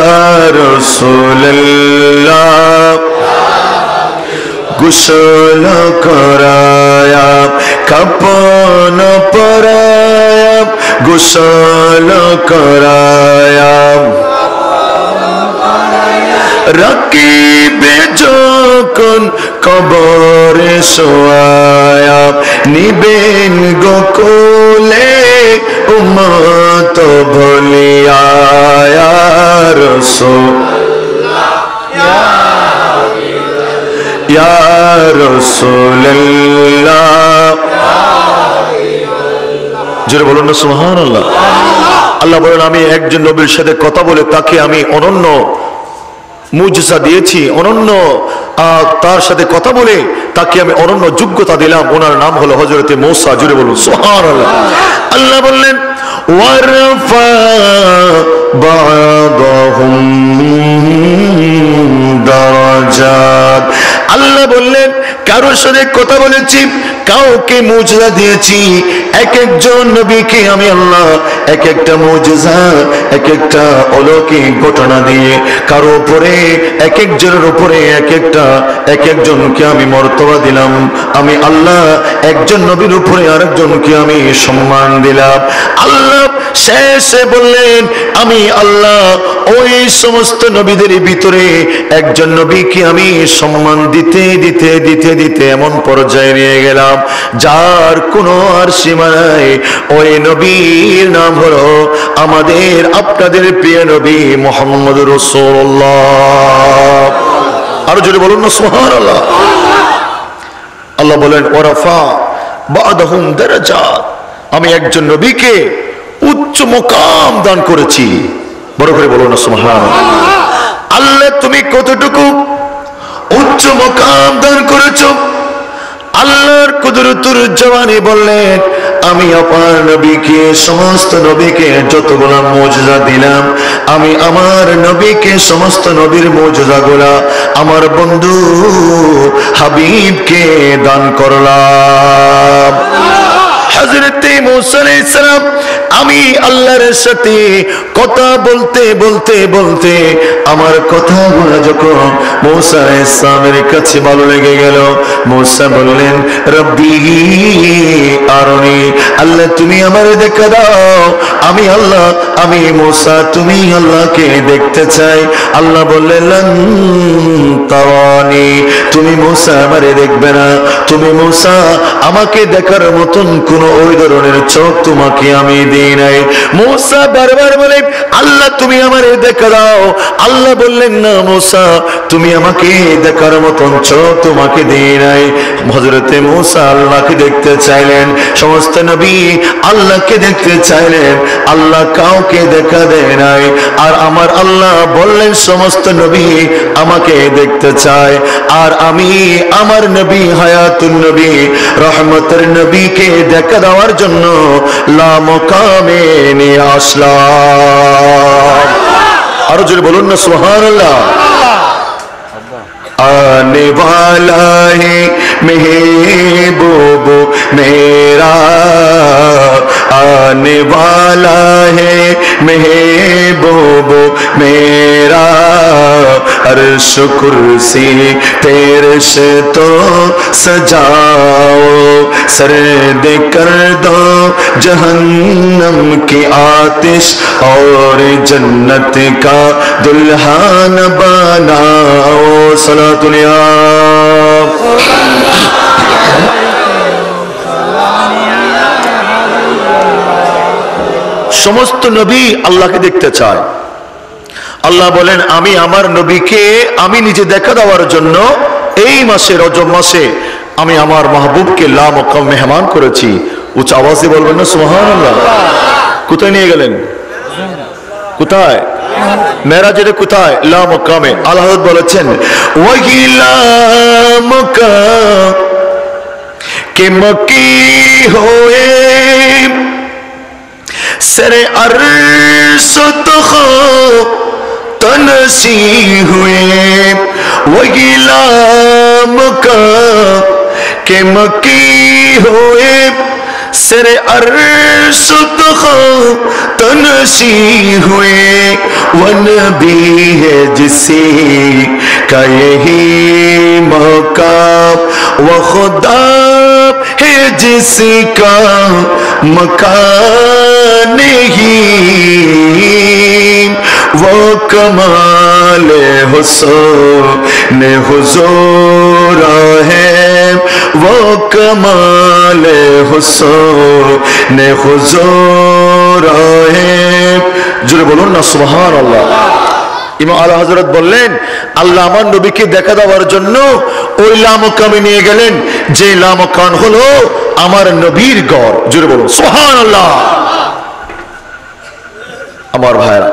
রাসূলুল্লাহ। গোসল করায়া কাপন পরায়া, গোসল করায়া রাখিবে যখন কবরে শোয়ায়া, নিবেন গোকুলে উম্মত ভুলিয়া, ইয়া রাসূলুল্লাহ, ইয়া রাসূলুল্লাহ। জোরে বলুন না সুবহানাল্লাহ। আল্লাহ বলেন আমি একজন নবীর সাথে কথা বলে তাকে আমি অনন্য মুজিজা দিয়েছি, অনন্য তার সাথে কথা বলে তাকে আমি অনন্য যোগ্যতা দিলাম। ওনার নাম হলো হযরতে মূসা। জুড়ে বলুন সুবহানাল্লাহ। আল্লাহ বললেন ওয়ারফা বা'দাহুম দারাজাত। আল্লাহ বললেন কারোর সাথে কথা বলেছি, কাউকে মুজিজা দিয়েছি। এক একজন নবীকে আমি আল্লাহ এক একটা মুজিজা, এক একটা অলৌকিক ঘটনা দিয়ে কারো উপরে, এক একজনের উপরে এক একজনকে আমি মর্তবা দিলাম। আমি আল্লাহ একজন নবীর উপরে আরেকজনকে আমি সম্মান দিলাম। আল্লাহ শেষে বললেন আমি আল্লাহ ওই সমস্ত নবীদের ভিতরে একজন নবীকে আমি সম্মান দিতে দিতে দিতে দিতে এমন পর্যায়ে নিয়ে গেলাম যার কোনো আর সীমা নাই। ওই নবীর নাম হলো আমাদের আপনাদের প্রিয় নবী মুহাম্মদুর রাসূলুল্লাহ। আরো জোরে বলুন না সুবহানাল্লাহ। আল্লাহ বলেন ওয়ারাফা বা'দাহুম দারাজাত, আমি একজন নবীকে উচ্চ মকাম দান করেছি। বড় করে বলুন না সুবহানাল্লাহ। আল্লাহ তুমি কতটুকু উচ্চ মকাম দান করেছো? আল্লাহর কুদরতুর জওয়ানে বললেন আমি আপনার নবীকে, সমস্ত নবীকে যতগুলা মুজিজা দিলাম, আমি আমার নবীকে সমস্ত নবীর মুজিজাগুলা আমার বন্ধু হাবিবকে দান করলাম। হযরতে মূসা আলাইহিস সালাম আমি আল্লাহর সাথে কথা বলতে বলতে বলতে আমার কথাগুলো যখন মূসা আলাইহিস সালামের কাছে ভালো লেগে গেল, মূসা বললেন রব্বি আরনি, আল্লাহ তুমি আমারে দেখা দাও। আমি আল্লাহ, আমি মূসা তুমি আল্লাহকে দেখতে চাই। আল্লাহ বললেন লান তারানি, তুমি মূসা আমারে দেখবে না, তুমি মূসা আমাকে দেখার মতন কোন ওই ধরনের চোখ তোমাকে আমি দিই নাই। মূসা বারবার বলে আল্লাহ তুমি আমারে দেখা দাও। আল্লাহ বললেন না মূসা তুমি আমাকে দেখার মতন চোখ তোমাকে দিই নাই। হযরতে মূসা আল্লাহকে দেখতে চাইলেন, সমস্ত নবী আল্লাহকে দেখতে চাইলেন, আল্লাহ কাউকে দেখা দেয় নাই। আর আমার আল্লাহ বললেন সমস্ত নবী আমাকে দেখতে চায়, আর আমি আমার নবী হায়াতুন নবী রহমতের নবীকে দেখা দেওয়ার জন্য লামকামে নিয়ে আসলাম। আরো জোরে বলুন না সুবহানাল্লাহ। आने वाला है महबूब मेरा, आने वाला है महबूब मेरा, अर्श कुर्सी पेरश तो सजाओ, सर्द कर दो जहन्नम की आतिश और जन्नत का दुल्हन बनाओ। सलातुलिया সমস্ত নবী আল্লাহকে দেখতে চায়। আল্লাহ বলেন আমি আমার নবীকে আমি নিজে দেখা দেওয়ার জন্য এই মাসে রজব মাসে আমি আমার মাহবুবকে লামকাম মেহমান করেছি। উচ্চ আওয়াজে বলবেন না সুবহানাল্লাহ। কোথায় নিয়ে গেলেন? কোথায়? মেরাজের কোথায়? লামকামে। আল্লাহ বলেছেন ওয়াহি লামকাম কে মক্কি হোয়ে সরে अर्श तखो तनसी हुए, वही लामकाम के मक्की होए सरे अर्श तखो तनसी हुए, वन भी है जिसी का यही मकाम, वो खुदा है जिसका मकान नहीं, वो कमाल हुस्न हुजूर है, वो कमाल हुस्न हुजूर है। জোরে বলুন না সুবহানাল্লাহ। ইমাম আলা হযরত বললেন আল্লাহ আমার নবীকে দেখা দেওয়ার জন্য ওই লামকামে নিয়ে গেলেন, যে লামকান হলো আমার নবীর ঘর। জোরে বলুন সুবহানাল্লাহ। আমার ভাইরা,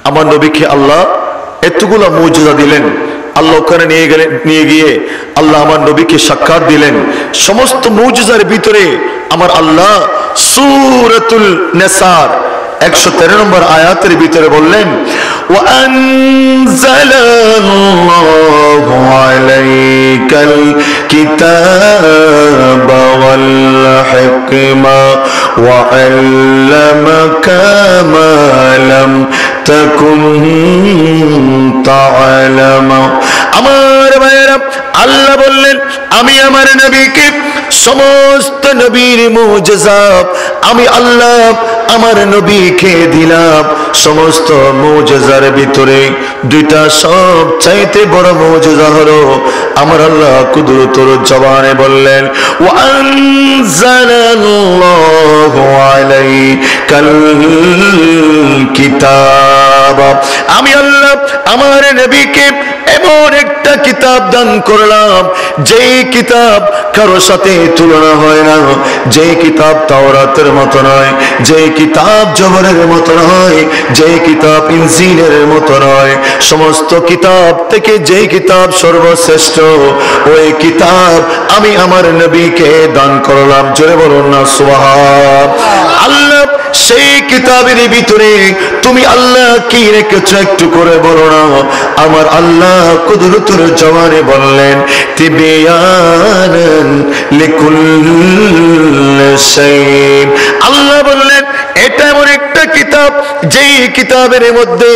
আমার নবীকে আল্লাহ এতগুলো মুজিজা দিলেন। আল্লাহ ওখানে নিয়ে গিয়ে আল্লাহ আমার নবীকে সাক্ষাৎ দিলেন। সমস্ত মুজিজার ভিতরে আমার আল্লাহ সূরাতুল নিসার 113 নম্বর আয়াতের ভিতরে বললেন, ওয়ানজালাল্লাহু আলাইকাল কিতাবা ওয়াল হিকমা ওয়া আল্লামাকা মা লাম তাকুন তা'লামু। আমার ভাইরা, আল্লাহ বললেন আমি আমার নবীকে সমস্ত নবীর মুজিজা আমি আল্লাহ আমার নবীকে দিলাম। সমস্ত মুজিজার ভিতরে দুইটা সবচাইতে বড় মুজিজা হলো আমার আল্লাহ কুদরতুর জবানে বললেন, ওয়ানজালাল্লাহু আলাইকাল কিতাব। আমি আল্লাহ আমার নবীকে এমন একটা কিতাব দান করলাম যেই কিতাব কারো সাথে তুলনা হয় না, যেই কিতাব তাওরাতের মতো নয়, যেই কিতাব জবরের মতো নয়, যেই কিতাব ইনজিলের মতো নয়। সমস্ত কিতাব থেকে যেই কিতাব সর্বশ্রেষ্ঠ ওই কিতাব আমি আমার নবীকে দান করলাম। জোরে বলুন না সুবহান আল্লাহ। সেই কিতাবের ভিতরে তুমি আল্লাহ কি রেখেছো একটু করে বলো না। আমার আল্লাহ কুদরতুর জবানে বললেন, তিবিয়ানান লিকুল্লি শাই। আল্লাহ বললেন এটা এমন একটা কিতাব যেই কিতাবের মধ্যে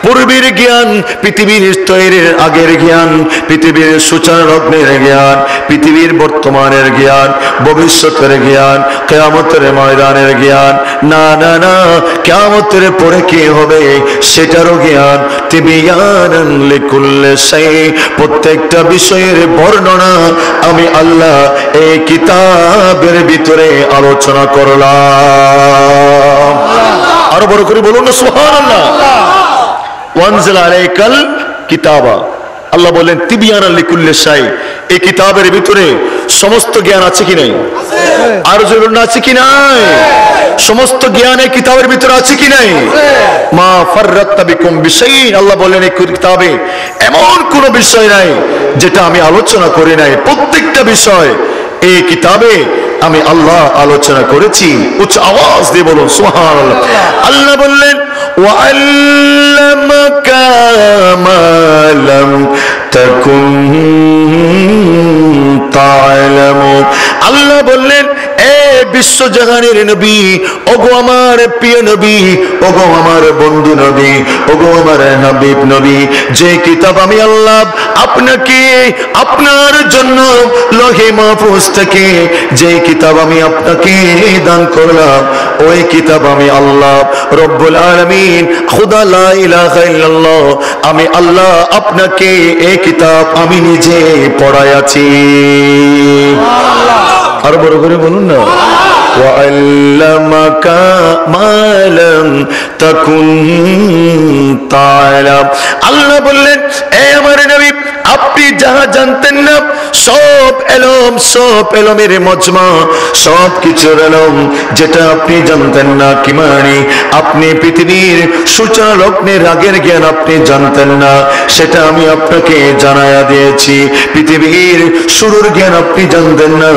পূর্বের জ্ঞান, পৃথিবীর তৈরির আগের জ্ঞান, পৃথিবীর সূচনা লগ্নের জ্ঞান, পৃথিবীর বর্তমানের জ্ঞান, ভবিষ্যতের জ্ঞান, কিয়ামতের ময়দানের জ্ঞান, না না না কিয়ামতের পরে কি হবে সেটারও জ্ঞান। তিবিয়ানান লিকুল্লি শাই, প্রত্যেকটা বিষয়ের বর্ণনা আমি আল্লাহ এই কিতাবের ভিতরে আলোচনা করলাম। আরো বড় করে বলুন না সুবহানাল্লাহ। ওয়ানজালা আলাইকাল কিতাবা, আল্লাহ বলেন তিবিয়ানান লিকুল্লি শাই, এই কিতাবের ভিতরে সমস্ত জ্ঞান আছে কি নাই? আর জরুর না আছে কি নাই? সমস্ত জ্ঞান এই কিতাবের ভিতরে আছে কি নাই? মা ফাররাতনা বিকুম বিশাইইন, আল্লাহ বলেন এই কিতাবে এমন কোন বিষয় নাই যেটা আমি আলোচনা করি নাই। প্রত্যেকটা বিষয় এই কিতাবে আমি আল্লাহ আলোচনা করেছি। উচ্চ আওয়াজ দিয়ে বলুন সুবহানাল্লাহ। আল্লাহ বললেন ওয়াআল্লামাকা মা লাম তাকুন তা'লামু। আল্লাহ বললেন এ বিশ্বজাহানের নবী, ওগো আমার প্রিয় নবী, ওগো আমার বন্ধু নবী, ওগো আমার হাবিব নবী, যে কিতাব আমি আল্লাহ আপনাকে আপনার জন্য লৌহে মাহফুজ থেকে যে কিতাব আমি আপনাকে দান করলাম ওই কিতাব আমি আল্লাহ রব্বুল আলামিন খুদা লা ইলাহা ইল্লাল্লাহ আমি আল্লাহ আপনাকে এই কিতাব আমি নিজে পড়াইয়াছি। আর বড় করে বলুন না, ওয়াআল্লামাকা মা লাম তাকুন তা'লাম। আল্লাহ বললেন এ আমার নবী আপনি যাহা জানতেন না সব এলম, সব এলমের মজমা, সব কিছুর এলম যেটা আপনি জানতেন না, কি মানে আপনি পৃথিবীর সূচনা লগ্নের আগের জ্ঞান আপনি জানতেন না, সেটা আমি আপনাকে জানায়া দিয়েছি। পৃথিবীর শুরুর জ্ঞান আপনি জানতেন না,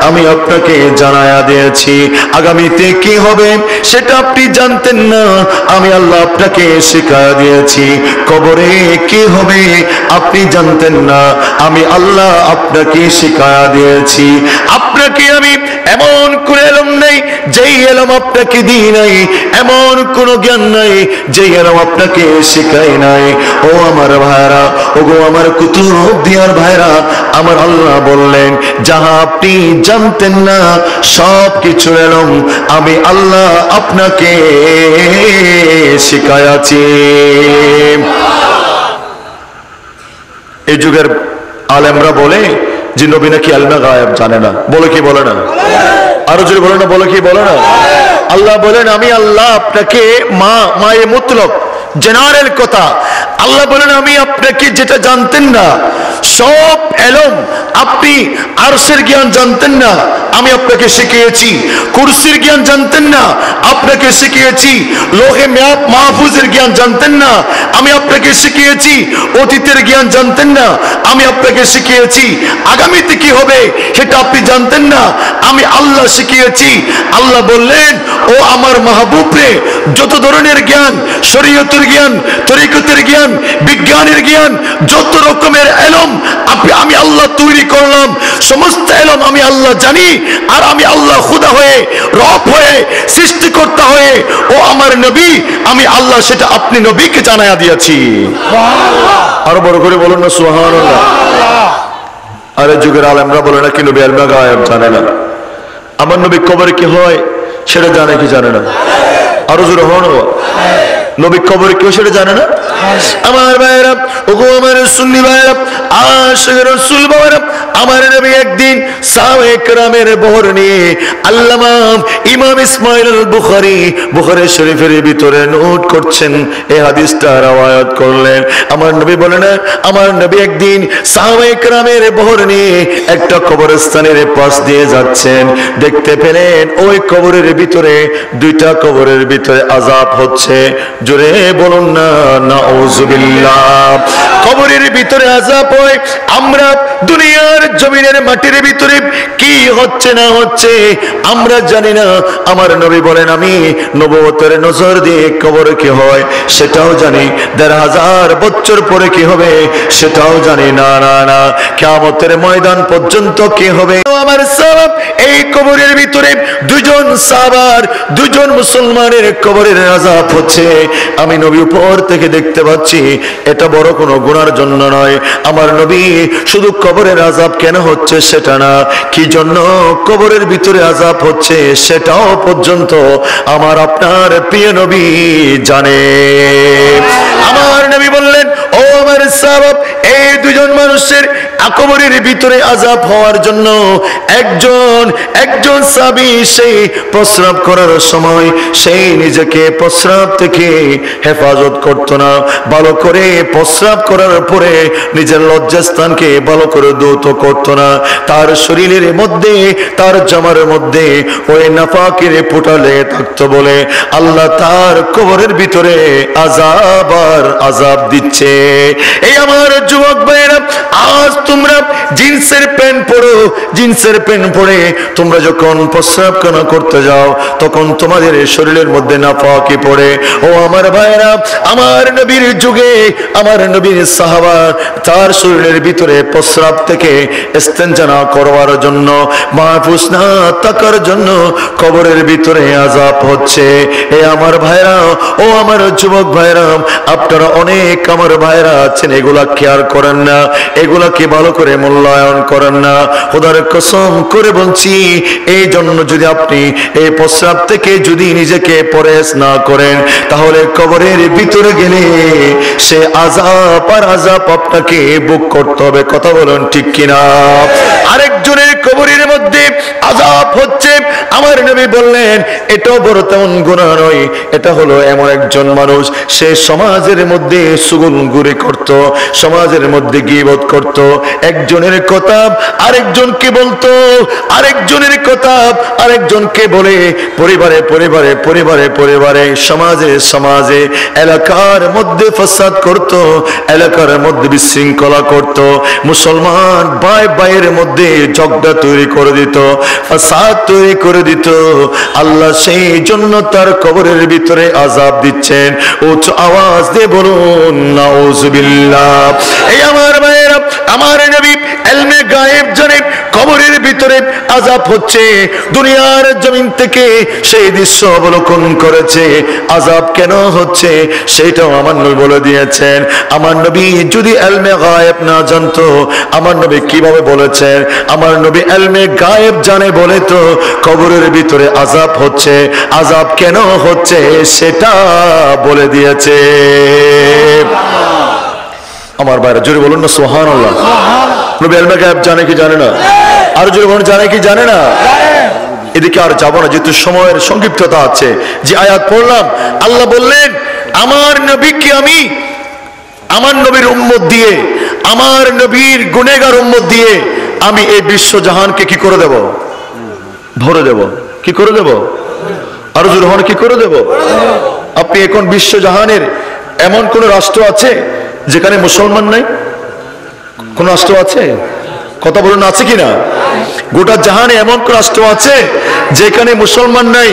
আমি আপনাকে জানায়া দিয়েছি। আগামীতে কি হবে সেটা আপনি জানতেন না, আমি আল্লাহ আপনাকে শিখায়া দিয়েছি। কবরে কি হবে আপনি জানতেন না, আমি আল্লাহ আপনাকে শিখায়া দিয়েছি। আপনাকে আমি এমন কোন এলম নেই যেই এলম আপনাকে দিই নাই, এমন কোন জ্ঞান নাই যেই এলম আপনাকে শিখাই নাই। ও আমার ভাইরা, ও গো আমার কুতুব দিয়ার ভাইরা, আমার আল্লাহ বললেন যাহা আপনি জানতেন না সব কিছু এলম আমি আল্লাহ আপনাকে শিখায়াছি। এই যুগের আলেমরা বলে যে নবী নাকি আলমে গায়েব জানে না। বলে কি বলে না? আরো যদি বলে না, বলে কি বলে না? আল্লাহ বলেন আমি আল্লাহ আপনাকে মায়ে মুতলক জেনারেল কথা, আল্লাহ বলেন আমি আপনাকে যেটা জানতেন না সব এলম আপনি আরশের জ্ঞান জানতেন না, আমি আপনাকে শিখিয়েছি। কুরসির জ্ঞান জানতেন না, আপনাকে শিখিয়েছি। লোহে মাহফুজের জ্ঞান জানতেন না, আমি আপনাকে শিখিয়েছি। অতীতের জ্ঞান জানতেন না, আমি আপনাকে শিখিয়েছি। আগামীতে কি হবে সেটা আপনি জানতেন না, আমি আল্লাহ শিখিয়েছি। আল্লাহ বললেন, ও আমার মাহবুব রে, যত ধরনের জ্ঞান, শরীয়তের জ্ঞান, তরিকতের জ্ঞান, বিজ্ঞানের জ্ঞান, যত রকমের এলম আমি আল্লাহ তৈরি করলাম, সমস্ত এলম আমি আল্লাহ জানি। আর আমি আল্লাহ খুদা হয়ে, রব হয়ে, সৃষ্টিকর্তা হয়ে, ও আমার নবী, আমি আল্লাহ সেটা আপনি নবীকে জানায়া দিয়েছি। আরো বড় করে বলুন না সুবহানাল্লাহ। আরে যুগের আলেমরা বলে না কি নবী ইলমে গায়েব জানে না। আমার নবী কবরে কি হয় সেটা জানে কি জানে না? আরো জোরে হন। নবী কবরে কেউ সেটা জানে না? আমার ভাইরা, ওগো আমার সুন্নি ভাইরা, আশিক রাসূল ভাইরা, আমার নবী একদিন সাহাবায়ে কেরামের বহর নিয়ে আল্লামা ইমাম ইসমাইল আল বুখারী বুখারী শরীফের ভিতরে নোট করছেন, এই হাদিসটা রওয়ায়াত করলেন। আমার নবী বলেন, আমার নবী একদিন সাহাবায়ে কেরামের বহর নিয়ে একটা কবরস্থানের পাশ দিয়ে যাচ্ছেন, দেখতে পেলেন ওই কবরের ভিতরে, দুইটা কবরের ভিতরে আযাব হচ্ছে। জোরে বলুন না নাউযুবিল্লাহ। কবরের ভিতরে আযাব হয়, আমরা দুনিয়ার জমিনের মাটির ভিতরে কি হচ্ছে না হচ্ছে আমরা জানি না। আমার নবী বলেন, আমি নবুয়তের নজর দিয়ে কবরে কি হয় সেটাও জানি, ১,৫০০ বছর পরে কি হবে সেটাও জানি না। না না, কিয়ামতের ময়দান পর্যন্ত কি হবে। আমার সাহাব, এই কবরের ভিতরে দুজন সাহাবার, দুজন মুসলমানের কবরের আযাব হচ্ছে। আমি নবী উপর থেকে দেখতে পাচ্ছি, এটা বড় কোনো গুনার জন্য নয়। আমার নবী শুধু কবরের আযাব কেন হচ্ছে সেটা না, কি জন্য কবরের ভিতরে আযাব হচ্ছে সেটাও পর্যন্ত আমার আপনার প্রিয় নবী জানে। আমার নবী বললেন, ও আমার সাহাব, এই দুজন মানুষের কবরের ভিতরে আযাব হওয়ার জন্য একজন সাহাবী সেই প্রস্রাব করার সময় সেই নিজেকে প্রস্রাব থেকে হেফাজত করত না, ভালো করে প্রস্রাব করার পরে নিজের লজ্জাস্থানকে ভালো করে ধৌত করত না। তার শরীরের মধ্যে, তার জামার মধ্যে ওই নাফাকের ফোঁটা লেগে থাকতো বলে আল্লাহ তার কবরের ভিতরে আযাব আর আযাব দিচ্ছে। এই আমার যুবক ভাইরা, আজ তোমরা জিন্সের প্যান্ট পরো, জিন্সের প্যান্ট পরে তোমরা যখন প্রস্রাবখানা করতে যাও তখন তোমাদের শরীরের মধ্যে নাফাকি পড়ে। ও আমার ভাইরা, আমার নবীর যুগে আমার নবীর সাহাবা তার শরীরের ভিতরে প্রস্রাব থেকে ইস্তেনজা না করবার জন্য, মাহফুজ না থাকার জন্য কবরের ভিতরে আযাব হচ্ছে। এ আমার ভাইরা, ও আমার যুবক ভাইরা, আপনারা অনেক আমার ভাইরা আছেন এগুলা খেয়াল করেন না, এগুলাকে ভালো করে মূল্যায়ন করেন না। খোদার কসম করে বলছি, এই জন্য যদি আপনি এই প্রস্রাব থেকে যদি নিজেকে পরহেজ না করেন তাহলে কবরের ভিতরে গেলে সে আযাব আর আযাব আপনাকে ভোগ করতে হবে। কথা বলুন ঠিক কিনা? আরেকজনের কবরের মধ্যে আযাব হচ্ছে। আমার নবী বললেন, এটাও বড় তেমন গুনাহ নয়, এটা হলো এমন একজন মানুষ, সে সমাজের মধ্যে সুগুনগুরি করত, সমাজের মধ্যে গীবত করত, একজনের কথা আরেকজনকে বলতো, আরেকজনের কথা আরেকজনকে বলে পরিবারে পরিবারে পরিবারে পরিবারে সমাজে সমাজে এলাকার মধ্যে ফাসাদ করত, এলাকার মধ্যে বিশৃঙ্খলা করত, মুসলমান ভাই ভাইয়ের মধ্যে ঝগড়া তৈরি করে দিত, ফাসাদ তৈরি করে দিত। আল্লাহ সেই জন্য তার কবরের ভিতরে আযাব দিচ্ছেন। উচ্চ আওয়াজ দিয়ে বলুন নাউযুবিল্লাহ। এই আমার ভাইয়েরা, আমার নবী ইলমে গায়েব জানেন, কবরের ভিতরে আযাব হচ্ছে। দুনিয়ার জমিন থেকে সেই দৃশ্য অবলোকন করেছে, আযাব কেন হচ্ছে সেটাও আমার নবী বলে দিয়েছেন। আমার নবী যদি ইলমে গায়েব না জানতো, আমার নবী কিভাবে বলেছেন? আমার নবী ইলমে গায়েব জানে বলে তো কবরের ভিতরে আযাব হচ্ছে, আযাব কেন হচ্ছে সেটা বলে দিয়েছে। আমার ভাইরা জোরে বলুন না সুবহানাল্লাহ। নবী ইলমে গায়েব জানে কি জানে না? আর জোরে বলুন জানে কি জানে না? এদিকে আর যাবো না, যেহেতু সময়ের সংক্ষিপ্ততা আছে। যে আয়াত পড়লাম, আল্লাহ বললেন আমার নবীকে আমি আমার নবীর উম্মত দিয়ে আমার নবীর গুনেগার উম্মত দিয়ে আমি এই বিশ্ব জাহানকে কি করে দেব? ভরে দেব। কি করে দেব? আরো জোরে হন, কি করে দেব? আপনি এখন বিশ্ব জাহানের এমন কোন রাষ্ট্র আছে যেখানে মুসলমান নাই? কোন রাষ্ট্র আছে? কথা বলুন, আছে কিনা? গোটা জাহানে এমন কোন রাষ্ট্র আছে যেখানে মুসলমান নাই?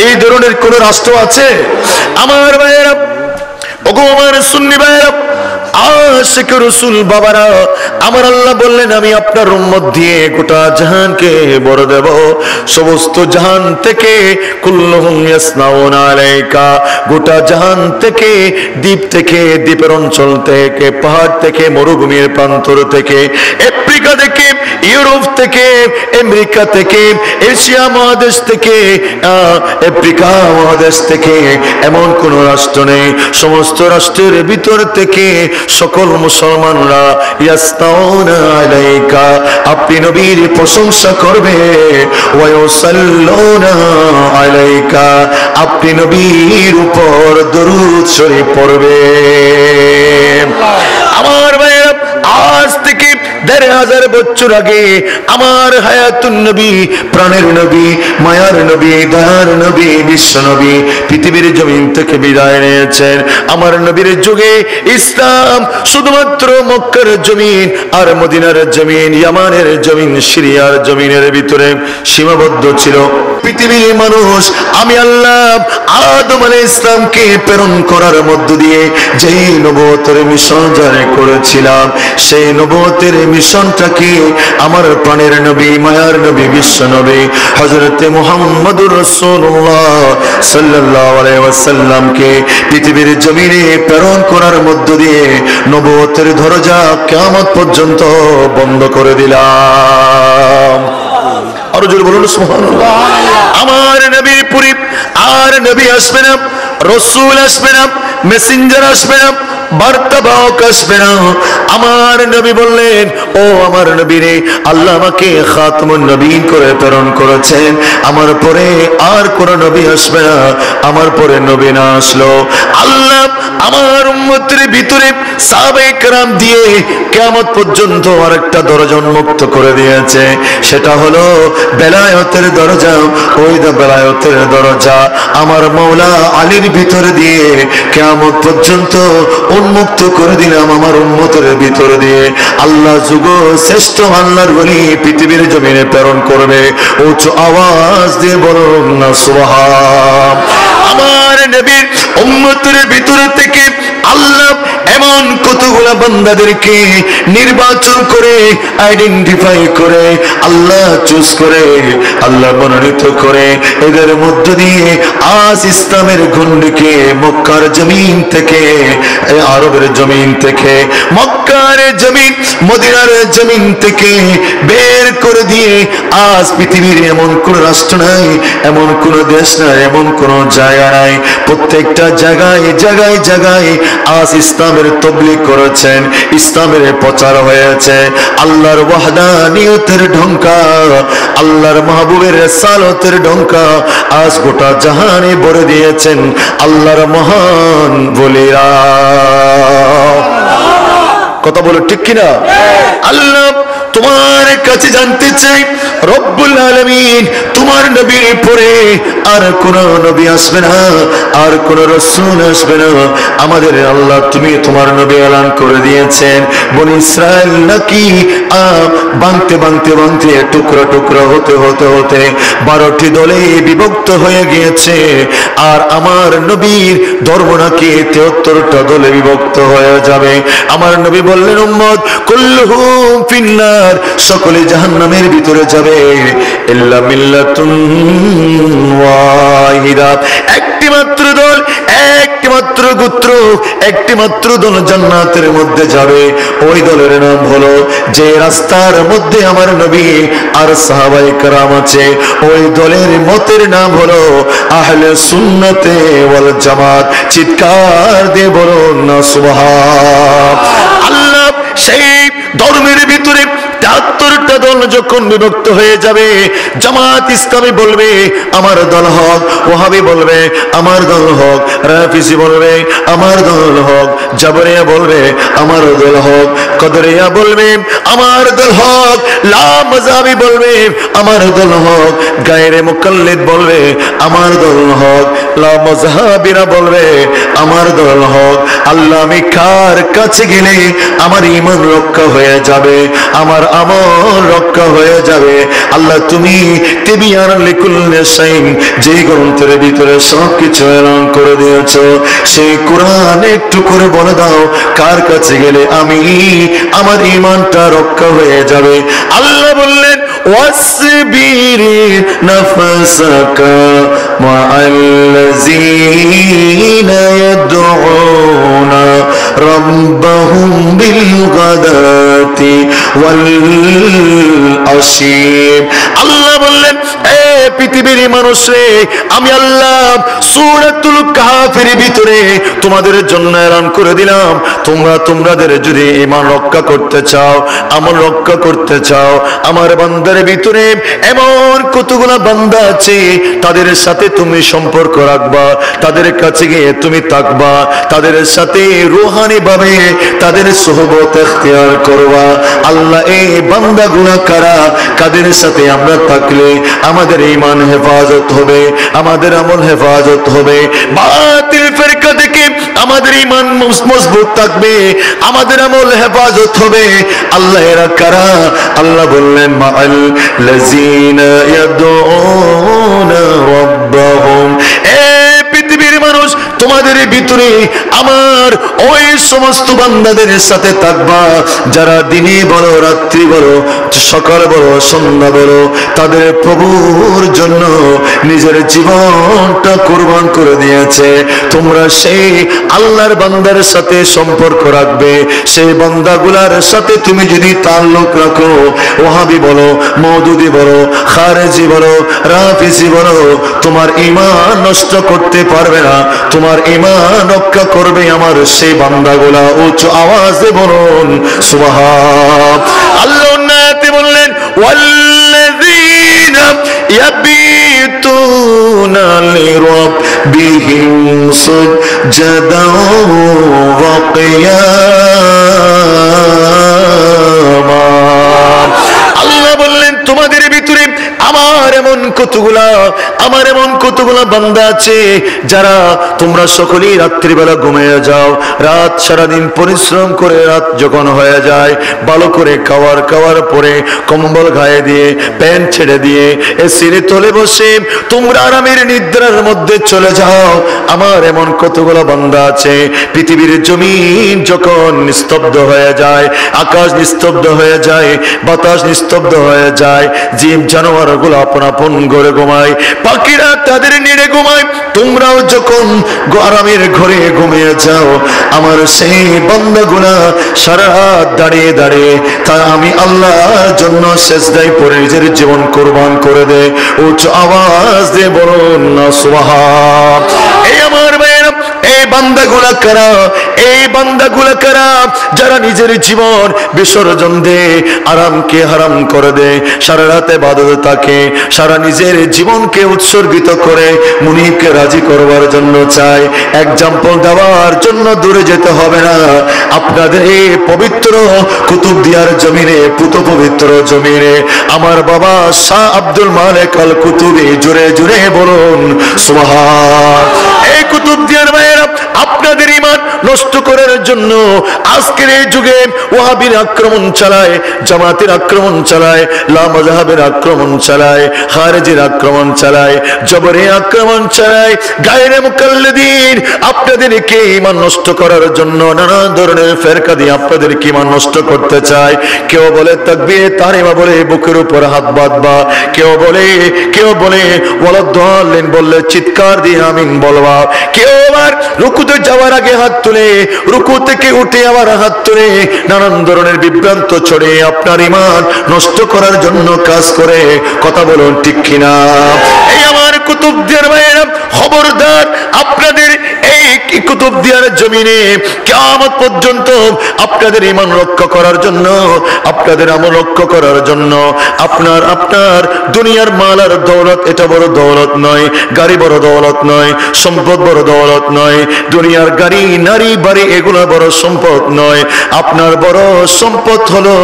এই ধরনের কোন রাষ্ট্র আছে? আমার ভাইয়েরা, ওগো আমার সুন্নি ভাইয়েরা, আশিক রাসূল বাবারা, আমার আল্লাহ বললেন আমি আপনার উম্মত দিয়ে গোটা জাহানকে ভরে দেব। সমস্ত জাহান থেকে কুল্লুহুম ইয়াসনাউনা আলাইকা, গোটা জাহান থেকে, দ্বীপ থেকে, দ্বীপের অঞ্চল থেকে, পাহাড় থেকে, মরুভূমির প্রান্তর থেকে, আফ্রিকা থেকে, ইউরোপ থেকে, আমেরিকা থেকে, এশিয়া মহাদেশ থেকে, আফ্রিকা মহাদেশ থেকে এমন কোন রাষ্ট্র নেই। সমস্ত রাষ্ট্রের ভিতর থেকে সকল মুসলমানরা ইয়াসতাউনা আলাইকা, আপনি নবীর প্রশংসা করবে, ওয়া ইউসাল্লুনা আলাইকা, আপনি নবীর উপর দরুদ শরীফ পড়বে। আমার ভাইরা, আজ থেকে ১৫০০ বছর আগে আমার হায়াতুন নবী, প্রাণের নবী, মায়ার নবী, দয়ার নবী, বিশ্ব নবী পৃথিবীর জমিন থেকে বিদায় নিয়েছেন। আমার নবীর যুগে ইসলাম শুধুমাত্র মক্কার জমিন আর মদিনার জমিন, ইয়ামানের জমিন, সিরিয়ার জমিনের ভিতরে সীমাবদ্ধ ছিল। পৃথিবীর মানুষ আমি আল্লাহ আদম আলাইহিস সালামকে প্রেরণ করার মধ্য দিয়ে যেই নবুয়তের মিশন জারি করেছিলাম, সেই নবুয়তের মিশনটাকে আমার প্রাণের নবী, মায়ার নবী, বিশ্ব নবী হযরতে মুহাম্মদুর রাসূলুল্লাহ সাল্লাল্লাহু আলাইহি ওয়াসাল্লামকে পৃথিবীর জমিনে প্রেরণ করার মধ্য দিয়ে নবুয়তের দরজা কিয়ামত পর্যন্ত বন্ধ করে দিলাম। আরো জোরে বলুন সুবহানাল্লাহ। আমার নবীর পরে আর নবী আসবে না, রাসূল আসবে না, মেসেঞ্জার আসবে না, বার্তাবাহক আসবে না। আমার নবী বললেন, ও আমার নবী রে, আল্লাহ আমাকে খাতমুন নবীন করে প্রেরণ করেছেন, আমার পরে আর কোন নবী আসবে না। আমার পরে নবী না আসলো আল্লাহ আমার উম্মতের ভিতরে সাহাবায়ে কেরাম দিয়ে কিয়ামত পর্যন্ত আরেকটা দরজা উন্মুক্ত করে দিয়েছে, সেটা হলো বেলায়েতের দরজা। ওই বেলায়েতের দরজা আমার মাওলা আলীর ভিতরে দিয়ে কিয়ামত পর্যন্ত উন্মুক্ত করে দিলাম আমার উম্মতের ভিতর দিয়ে। আল্লাহ যুগ শ্রেষ্ঠ আল্লাহর ওলি পৃথিবীর জমিনে প্রেরণ করবে। উচ্চ আওয়াজ দিয়ে বলুন না সুবহান। আমার নবীর উম্মতের ভিতর থেকে আল্লাহ এমন কতগুলা বান্দাদেরকে নির্বাচন করে, আইডেন্টিফাই করে, আল্লাহ চুজ করে, আল্লাহ মনোনীত করে, এদের মধ্য দিয়ে আজ ইসলামের গণ্ডকে মক্কার জমিন থেকে, আরবের জমিন থেকে, মক্কার জমিন, মদিনার জমিন থেকে বের করে দিয়ে আজ পৃথিবীর এমন কোন রাষ্ট্র নাই, এমন কোন দেশ নাই, এমন কোন জায়গা নাই, প্রত্যেকটা জায়গায় জায়গায় জায়গায় আজ ইসলামের তাবলীগ করেছেন, ইসলামের প্রচার হয়েছে। আল্লাহর ওয়াহদানিয়তের ঢঙ্কা, আল্লাহর মাহবুবের রিসালাতের ঢঙ্কা আজ গোটা জাহানে ভরে দিয়েছেন আল্লাহর মহান বলিরা। কথা বলো ঠিক কিনা? আল্লাহ তোমার কাছে জানতে চাই, রব্বুল আলামিন তোমার নবীর পরে আর কোন নবী আসবে না, আর কোন রাসূল আসবে না। আমাদের আল্লাহ তুমি তোমার নবী এলান করে দিয়েছেন, বনি ইসরাইল নাকি ভাঙতে ভাঙতে ভাঙতে টুকরো টুকরো হতে হতে হতে 12টি দলে বিভক্ত হয়ে গিয়েছে, আর আমার নবীর ধর্ম নাকি 73টা দলে বিভক্ত হয়ে যাবে। আমার নবী বললেন, উম্মত কুল্লুহুম ফিন্নার, সকলে জাহান্নামের ভিতরে যাবে, ইল্লা মিল্লাতুন ওয়াহিদা, একটি মাত্র দল, একটি মাত্র গোত্র, একটি মাত্র দল জান্নাতের মধ্যে যাবে। ওই দলের নাম হলো, যে রাস্তার মধ্যে আমার নবী আর সাহাবায়ে কেরাম আছে, ওই দলের মতের নাম হলো আহলে সুন্নতে ওয়াল জামাত। চিৎকার দিয়ে বলুন না সুবহান। আল্লাহ সেই ধর্মের ভিতরে 73টা দল যখন বিভক্ত হয়ে যাবে, জামাত ইসলামী বলবে আমার দল হক, ওয়াহাবি বলবে আমার দল হক, রাফিজি বলবে আমার দল হক, জাবরিয়া বলবে আমার দল হক, কদরিয়া বলবে আমার দল হক, লা মাযহাবি বলবে আমার দল হক, গায়রে মুকাল্লিদ বলবে আমার দল হক, লা মাযহাবিরা বলবে আমার দল হক। আল্লাহ আমি কার কাছে গেলে আমার ঈমান রক্ষা হয়ে যাবে, আমার আমল রক্ষা হয়ে যাবে? আল্লাহ তুমি তিবিয়ান লিকুল্লি শাইইন, যে গ্রন্থের ভিতরে সবকিছু এলান করে দিয়েছো, সেই কোরআন একটু করে বলে দাও কার কাছে গেলে আমি আমার ঈমানটা রক্ষা হয়ে যাবে? আল্লাহ বললেন ওয়াসবির নাফসাকা মাআল্লাযীনা ইয়াদউনা রাব্বাহুম বিল গাদাতি ওয়াল আশী। আল্লাহ বললেন এ পৃথিবীর মানুষ রে, আমি আল্লাহ সূরাতুল কাফের ভিতরে তোমাদের জন্য এলান করে দিলাম, তোমাদের যদি ঈমান রক্ষা করতে চাও, আমল রক্ষা করতে চাও, আমার বান্দার ভিতরে এমন কতগুলো বান্দা আছে তাদের সাথে তুমি সম্পর্ক রাখবা, তাদের কাছে গিয়ে তুমি থাকবা, তাদের সাথে রূহানি ভাবে তাদের সোহবত ইখতিয়ার করবা। আল্লাহ এই বান্দাগুলো কারা, কাদের সাথে আমরা থাকলে আমাদের ঈমান হেফাজত হবে, আমাদের আমল হেফাজত হবে, বাতিল ফিরকা থেকে আমাদের ঈমান মজবুত থাকবে, আমাদের আমল হেফাজত হবে। আল্লাহ এরা কারা? আল্লাহ বললেন মাআল লাযীনা ইয়াদউনা রাব্বাহুম। এ পৃথিবীর মানুষ, তোমাদের ভিতরে আমার ওই সমস্ত বান্দাদের সাথে থাকবা যারা দিনে বলো, রাত্রি বলো, সকাল বলো, সন্ধ্যা বলো, তাদের প্রভুর জন্য নিজের জীবনটা কুরবান করে দিয়েছে। তোমরা সেই আল্লাহর বান্দার সাথে সম্পর্ক রাখবে, সেই বান্দাগুলার সাথে তুমি যদি তাল্লুক রাখো, ওয়াহাবি বলো, মওদুদি বলো, খারেজি বলো, রাফিজি বলো, তোমার ঈমান নষ্ট করতে পারবে না, তোমার ঈমান রক্ষা করবে আমার সেই বান্দাগুলা। উচ্চ আওয়াজে বলুন সুবহান আল্লাহ। নাতে বললেন ওয়াল্লাযীনা ইয়াবিতুনা লিরাব্বিহিম সুজদান ওয়া কিয়ামা। আল্লাহ বললেন তোমাদের ভিতরে আমার এমন কতগুলা বান্দা আছে যারা তোমরা সকলেই রাত্রিবেলা ঘুমিয়ে যাও, রাত সারাদিন পরিশ্রম করে রাত যখন হয়ে যায়, ভালো করে খাওয়ার পরে কম্বল গায়ে দিয়ে প্যান্ট ছেড়ে দিয়ে এসির তলে বসে তোমরা আরামের নিদ্রার মধ্যে চলে যাও। আমার এমন কতগুলো বান্দা আছে পৃথিবীর জমিন যখন নিস্তব্ধ হয়ে যায়, আকাশ নিস্তব্ধ হয়ে যায়, বাতাস নিস্তব্ধ হয়ে যায়, জীব জানোয়ার গুলো আপন আপন ঘরে ঘুমায়, পাখিরা তাদের নিড়ে ঘুমায়, তোমরাও যখন আরামের ঘরে ঘুমিয়ে যাও, আমার সেই বান্দাগুলা সারা রাত দাঁড়িয়ে দাঁড়িয়ে তা আমি আল্লাহর জন্য সেজদায় পড়ে নিজের জীবন কুরবান করে দেয়। উচ্চ আওয়াজ দিয়ে বলুন না সুবহান। এই আমার ভাইয়েরা, এই বান্দাগুলা কারা? এই বান্দাগুলা কারা যারা নিজের জীবন বিসর্জন দেয়, আরামকে হারাম করে দেয়, সারা রাতে ইবাদতে থাকে, সারা নিজের জীবনকে উৎসর্গিত করে মুনিবকে রাজি করবার জন্য চায়। এক্সাম্পল দেওয়ার জন্য দূরে যেতে হবে না, আপনাদের এই পবিত্র কুতুবদিয়ার জমিনে, পুত পবিত্র জমিনে আমার বাবা শাহ আব্দুল মালিক আল কুতুবী, জোরে জোরে বলুন সুবহান। এই কুতুবদিয়ার ভাইয়েরা, আপনাদের ঈমান নষ্ট করার জন্য আজকের এই যুগে ওয়াহাবির আক্রমণ চালায়, জামাতের আক্রমণ চালায়, লা মাযহাবের আক্রমণ চালায়, খারেজির আক্রমণ চালায়, জবরে আক্রমণ চালায়, গায়রে মুকাল্লিদিন আপনাদেরকে ঈমান নষ্ট করার জন্য নানা ধরনের ফেরকা দিয়ে আপনাদেরকে ঈমান নষ্ট করতে চায়। কেউ বলে তাকবীর তাহরিমা বলে বুকের উপর হাত বাঁধবা, কেউ বলে ওয়ালাদ-দাল্লিন বললে চিৎকার দিয়ে আমিন বলবা, কেউ আবার রুকুতে যাওয়ার আগে হাত তুলে, রুকু থেকে উঠে আবার হাত তুলে নানান ধরনের বিভ্রান্ত ছড়ে আপনার ঈমান নষ্ট করার জন্য কাজ করে। কথা বলুন ঠিক কিনা? এই আমার কুতুবদিয়ার ভাইয়েরা, খবরদার, আপনাদের এই কুতুবদিয়ার জমিনে কিয়ামত পর্যন্ত আপনাদের ঈমান রক্ষা করার জন্য আপনাদের আমল লক্ষ্য করার জন্য। আপনার দুনিয়ার মাল আর দৌলত এটা বড় দৌলত নয়, গাড়ি বড় দৌলত নয়, সম্পদ বড় দৌলত নয়, দুনিয়ার গাড়ি নারী বাড়ি এগুলো বড় সম্পদ নয়। আপনার বড় সম্পদ হলো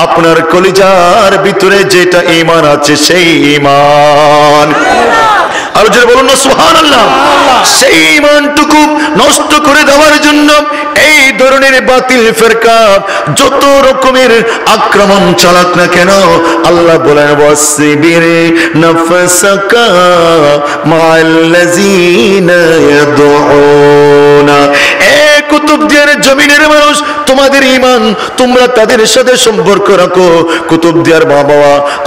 আপনার কলিজার ভিতরে যেটা ঈমান আছে সেই ঈমান। আর যারা বলুন না সুবহানাল্লাহ। সেই ঈমানটুকু নষ্ট করে দেওয়ার জন্য এই ধরনের বাতিল ফিরকা যত রকমের আক্রমণ চালাক না কেন, আল্লাহ বলেন ওয়াসবির নাফসাকা মাআল্লাযীনা ইয়াদউনা। কুতুবদিয়ার জমিনের মানুষ, তোমাদের ঈমান তোমরা তাদের সাথে সম্পর্ক রাখো। কুতুবদিয়ার বাবা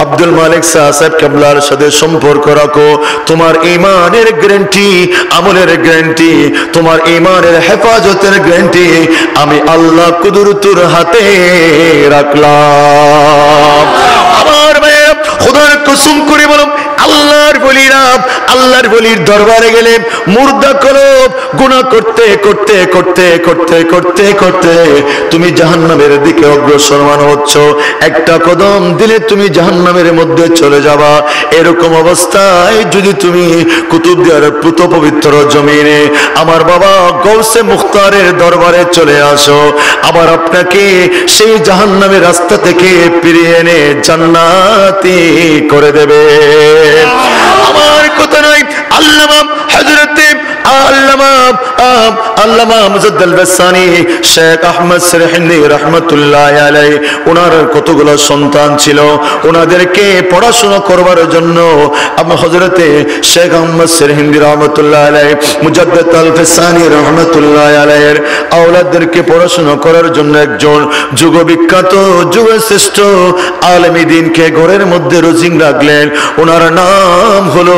আব্দুল মালিক সাহেব কেবলার সাথে সম্পর্ক রাখো। তোমার ঈমানের গ্যারান্টি, আমলের গ্যারান্টি, তোমার ঈমানের হেফাজতের গ্যারান্টি আমি আল্লাহ কুদরতুর হাতে রাখলাম। আমার ভাইয়েরা, খোদার কসম করে বলো, আল্লাহর ওলিরা আল্লাহর ওলির দরবারে গেলে মুর্দা কলব গুনাহ করতে করতে করতে করতে করতে করতে তুমি জাহান্নামের দিকে অগ্রসরমান হচ্ছ। একটা কদম দিলে তুমি জাহান্নামের মধ্যে চলে যাবা। এরকম অবস্থায় যদি তুমি কুতুবদিয়ার পুত পবিত্র জমিনে আমার বাবা গৌসে মুখতারের দরবারে চলে আসো, আবার আপনাকে সেই জাহান্নামের রাস্তা থেকে ফিরিয়ে এনে জান্নাতি করে দেবে। আমার কথা নয়, আল্লামা হযরতে আল্লামা মুজাদ্দাল বাসানি শেখ আহমদ সিরহিন্দি রাহমাতুল্লাহি আলাইহি, ওনার কতগুলো সন্তান ছিল, ওনাদেরকে পড়াশোনা করবার জন্য আমি হযরতে শেখ আহমদ সিরহিন্দি রাহমাতুল্লাহি আলাইহি, মুজাদ্দাদ আল বাসানি রাহমাতুল্লাহি আলাইহির আওলাদদেরকে পড়াশোনা করার জন্য একজন যুগবিখ্যাত যুগশ্রেষ্ঠ আলেমী দ্বীনকে ঘরের মধ্যে রোজিং রাখলেন। ওনার নাম হলো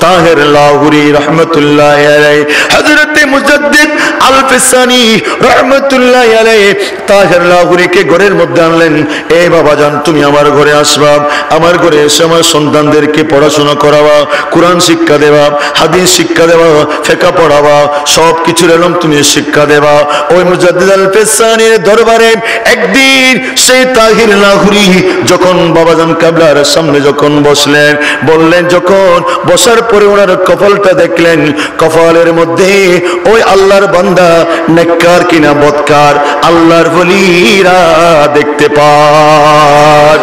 তাহের লাহুরি রাহমাতুল্লাহি আলাইহি। হযরতে মুজাদ্দিদ আল বাসানি রাহমাতুল্লাহি আলাইহি তাহের লাহুরিকে ঘরের মধ্যে আনলেন। এ বাবাজান, তুমি আমার ঘরে আসবা, আমার ঘরে এসে আমার সন্তানদেরকে পড়াশোনা করাবা, কোরআন শিক্ষা দেবা, হাদিস শিক্ষা দেবা, ফিকহ পড়াবা, সব কিছুর এলম তুমি শিক্ষা দেবা। ওই মুজাদ্দিদ আল বাসানির দরবারে একদিন সেই তাহির লাহুরি যখন বাবাজান কাবলার সামনে যখন বসলেন, বললেন, যখন বসার পরে ওনার কপালটা দেখলেন, কপালের মধ্যে ওই আল্লাহর বান্দা নেককার কিনা বদকার আল্লাহর ওলিরা দেখতে পান।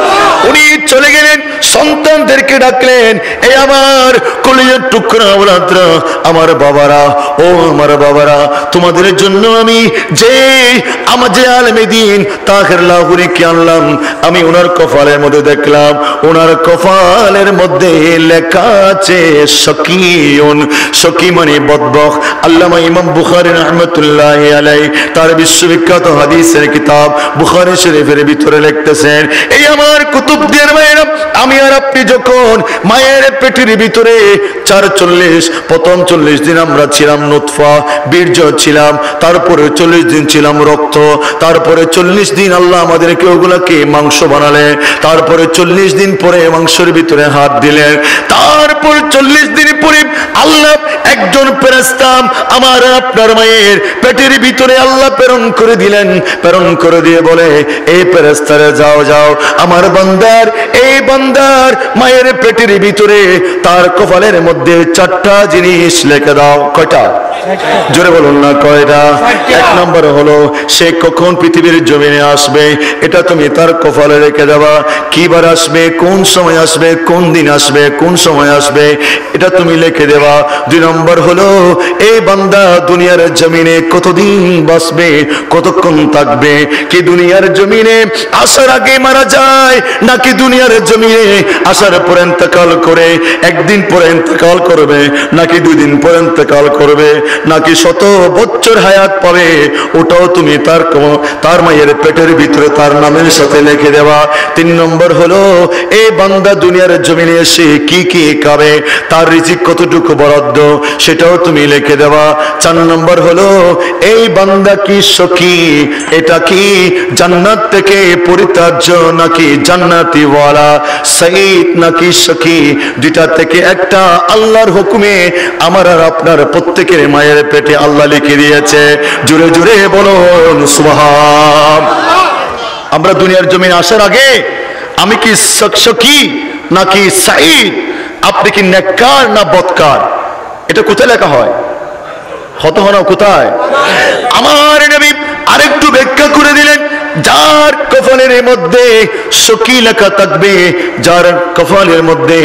উনি চলে গেলেন, সন্তানদেরকে ডাকলেন, এই আমার কলিজার টুকরা ওলাদরা, আমার বাবারা, ও আমার বাবারা, তোমাদের জন্য আমি যে আলেমে দ্বীন তাহের লাহুরিকে আনলাম। আমি ওনার কপালের মধ্যে দেখলাম, ওনার কপালের মধ্যে লেখা আছে শকিউন। শকি মানে বদবখ। আল্লামা ইমাম বুখারী রাহমাতুল্লাহি আলাইহি তার বিশ্ববিখ্যাত হাদিসের কিতাব বুখারী শরীফের ভিতরে লিখতেছেন, এই আমার কুতুবদিয়ার ভাইরা, আমি আর আপনি যখন মায়ের পেটের ভিতরে ৪৪ প্রথম ৪০ দিন আমরা ছিলাম নুতফা, বীর্য ছিলাম, তারপরে ৪০ দিন ছিলাম রক্ত, তারপরে ৪০ দিন আল্লাহ আমাদেরকে ওগুলাকে মাংস বানালেন, তারপরে ৪০ দিন পরে মাংসের ভিতরে হাত দিলেন, তারপর ৪০ দিন পরে আল্লাহ একজন ফেরেশতা আমার আপনার মায়ের পেটের ভিতরে আল্লাহ প্রেরণ করে দিলেন। প্রেরণ করে দিয়ে বলে, এই ফেরেশতারে যাও যাও আমার বান্দার, এই বান্দার মায়ের পেটের ভিতরে তার কপালের মধ্যে ৪টা জিনিস লিখে দাও। কয়টা? জোরে বলুন না, কয়টা? এক নম্বর হলো সে কখন পৃথিবীর জমিনে আসবে, এটা তুমি তার কপালে রেখে দেবা। কিবার আসবে, কোন সময় আসবে, কোন দিন আসবে, কোন সময় আসবে, এটা তুমি লিখে দেবা। ২ নম্বর হলো এই বান্দা দুনিয়ার জমিনে কতদিন বাঁচবে, কতক্ষণ থাকবে, কি দুনিয়ার জমিনে আসার আগে মারা যায়, নাকি দুনিয়ার জমিনে আসার পর ইন্তেকাল করে একদিন পরে ইন্তেকাল করবে, নাকি 2 দিন পরে ইন্তেকাল করবে, নাকি 100 বছর হায়াত পাবে, ওটাও তুমি তার মায়ের পেটের ভিতরে তার নামের সাথে লিখে দেবা। 3 নম্বর হলো এই বান্দা দুনিয়ার জমিনে এসে কি কি খাবে, তার রিজিক কতটুকু বরাদ্দ, সেটাও তুমি লিখে দেবা। 4 নম্বর হলো এই বান্দা কি সখী, এটা কি জান্নাত থেকে পরিত্যাজ্য নাকি জান্নাতি ওয়ালা, সাইদ নাকি সখী, দুইটা থেকে একটা আল্লাহর হুকুমে আমার আর আপনার প্রত্যেকের মায়ের পেটে আল্লাহ লিখে দিয়েছে। জোরে জোরে বলুন সুবহানাল্লাহ। আমরা দুনিয়ার জমিনে আসার আগে আমি কি শকি নাকি সাঈদ, আপনি কি নেককার না বদকার, এটা কোথায় লেখা হয়? হত হনা কোথায়? আমার নবী আরেকটু ব্যাখ্যা করে দিলেন, যার কপালের মধ্যে শকি লেখা থাকবে, যার কপালের মধ্যে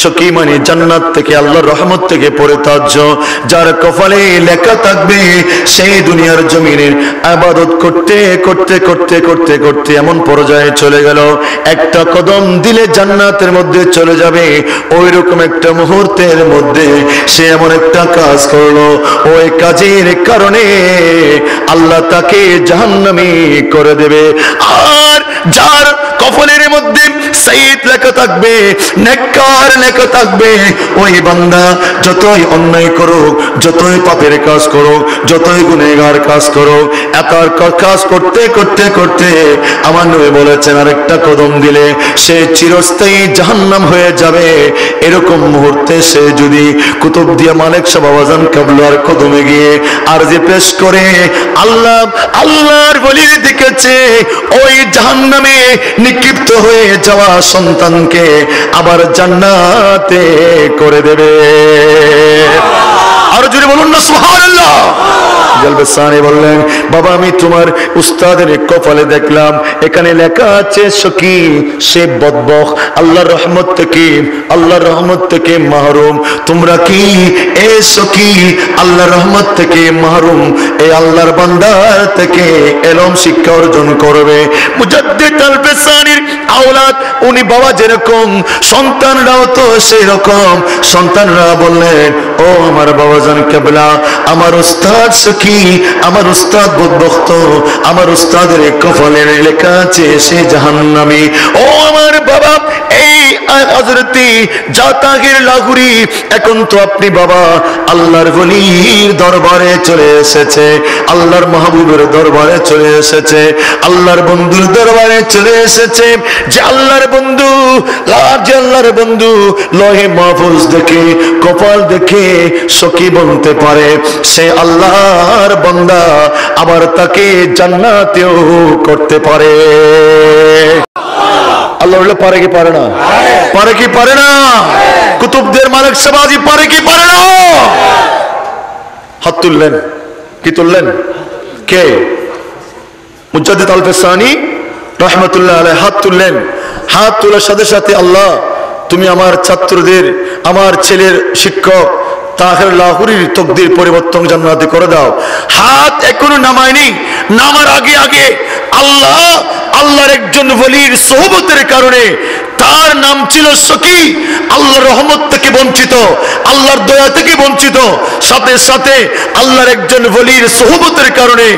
শকি মানে জান্নাত থেকে আল্লাহর রহমত থেকে পড়ে তাজ্য, যার কপালে লেখা থাকবে সেই দুনিয়ার জমিনের ইবাদত করতে করতে করতে করতে করতে এমন পর্যায়ে চলে গেল একটা কদম দিলে জান্নাতের মধ্যে চলে যাবে, ওই রকম একটা মুহূর্তের মধ্যে সে এমন একটা কাজ করলো, ওই কাজের কারণে আল্লাহ তাকে জাহান্নামী করে দেবে। আর যার কপালের মধ্যে সাঈদ লেখা থাকবে, নেককার লেখা থাকবে, ওই বান্দা যতই অন্যায় করুক, যতই পাপের কাজ করুক, যতই গুনাহগার কাজ করুক, একার কাজ করতে করতে করতে আমার নবী বলেছেন আরেকটা কদম দিলে সে চিরস্থায়ী জাহান্নাম হয়ে যাবে। এরকম মুহূর্তে সে যদি কুতুবদিয়া মালিক শাহ বাবাজান কাবলার কদমে গিয়ে আরজি পেশ করে আল্লাহর ওলির দিকেছে ওই জাহান্নামে নিক্ষিপ্ত হয়ে যাওয়া সন্তানকে আবার জান্নাতে করে দেবে। আরো জোরে বলুন না সুবহানাল্লাহ। জলবেসানি বললেন, বাবা আমি তোমার উস্তাদের কপালে দেখলাম এখানে লেখা আছে শকি, সে বদবখ, আল্লাহর রহমত থেকে মাহরুম। তোমরা কি এ শকি আল্লাহর রহমত থেকে মাহরুম এই আল্লাহর বান্দার থেকে ইলম শিক্ষা অর্জন করবে? মুজাদ্দিদ জলবেসানির আওলাদ উনি বাবা যেরকম সন্তানরাও তো সেই রকম। সন্তানরা বললেন, ও আমার বাবাজান কেবলা, আমার উস্তাদ শকি, আমার উস্তাদ বদবখত, আমার উস্তাদের কপালে লেখা আছে সে জাহান্নামী। ও আমার বাবা, এই হযরতি জাতাগির লাহুরি এখন তো আপনি বাবা আল্লাহর ওলির দরবারে চলে এসেছে, আল্লাহর মাহবুবের দরবারে চলে এসেছে, আল্লাহর বন্ধুর দরবারে চলে এসেছে। যে আল্লাহর বন্ধু লহে মাহফুজ দেখে কপাল দেখে শকি বলতে পারে, সে আল্লাহর বান্দা আবার তাকে জান্নাতেও করতে পারে। আল্লাহ বলে পারে কি পারে না? পারে কি পারে না? কুতুবদের মালিক শাহবাজি পারে কি পারে না? হাত তুললেন, কি তুললেন? কে? মুজাদ্দিদ আল-ফিসানি রাহমাতুল্লাহ আলাইহি হাত তুললেন। হাত তোলার সাথে সাথে, আল্লাহ তুমি আমার ছাত্রদের, আমার ছেলের শিক্ষক তাহের লাহুরির তকদির পরিবর্তন জান্নাতে করে দাও। হাত এখনো নামায়নি, নামার আগে আগে আল্লাহর একজন ওলির সোহবতের কারণে, তার নাম ছিল শকি, আল্লাহর রহমত থেকে বঞ্চিত, আল্লাহর দয়া থেকে বঞ্চিত, সাথে সাথে আল্লাহর একজন ওলির সোহবতের কারণে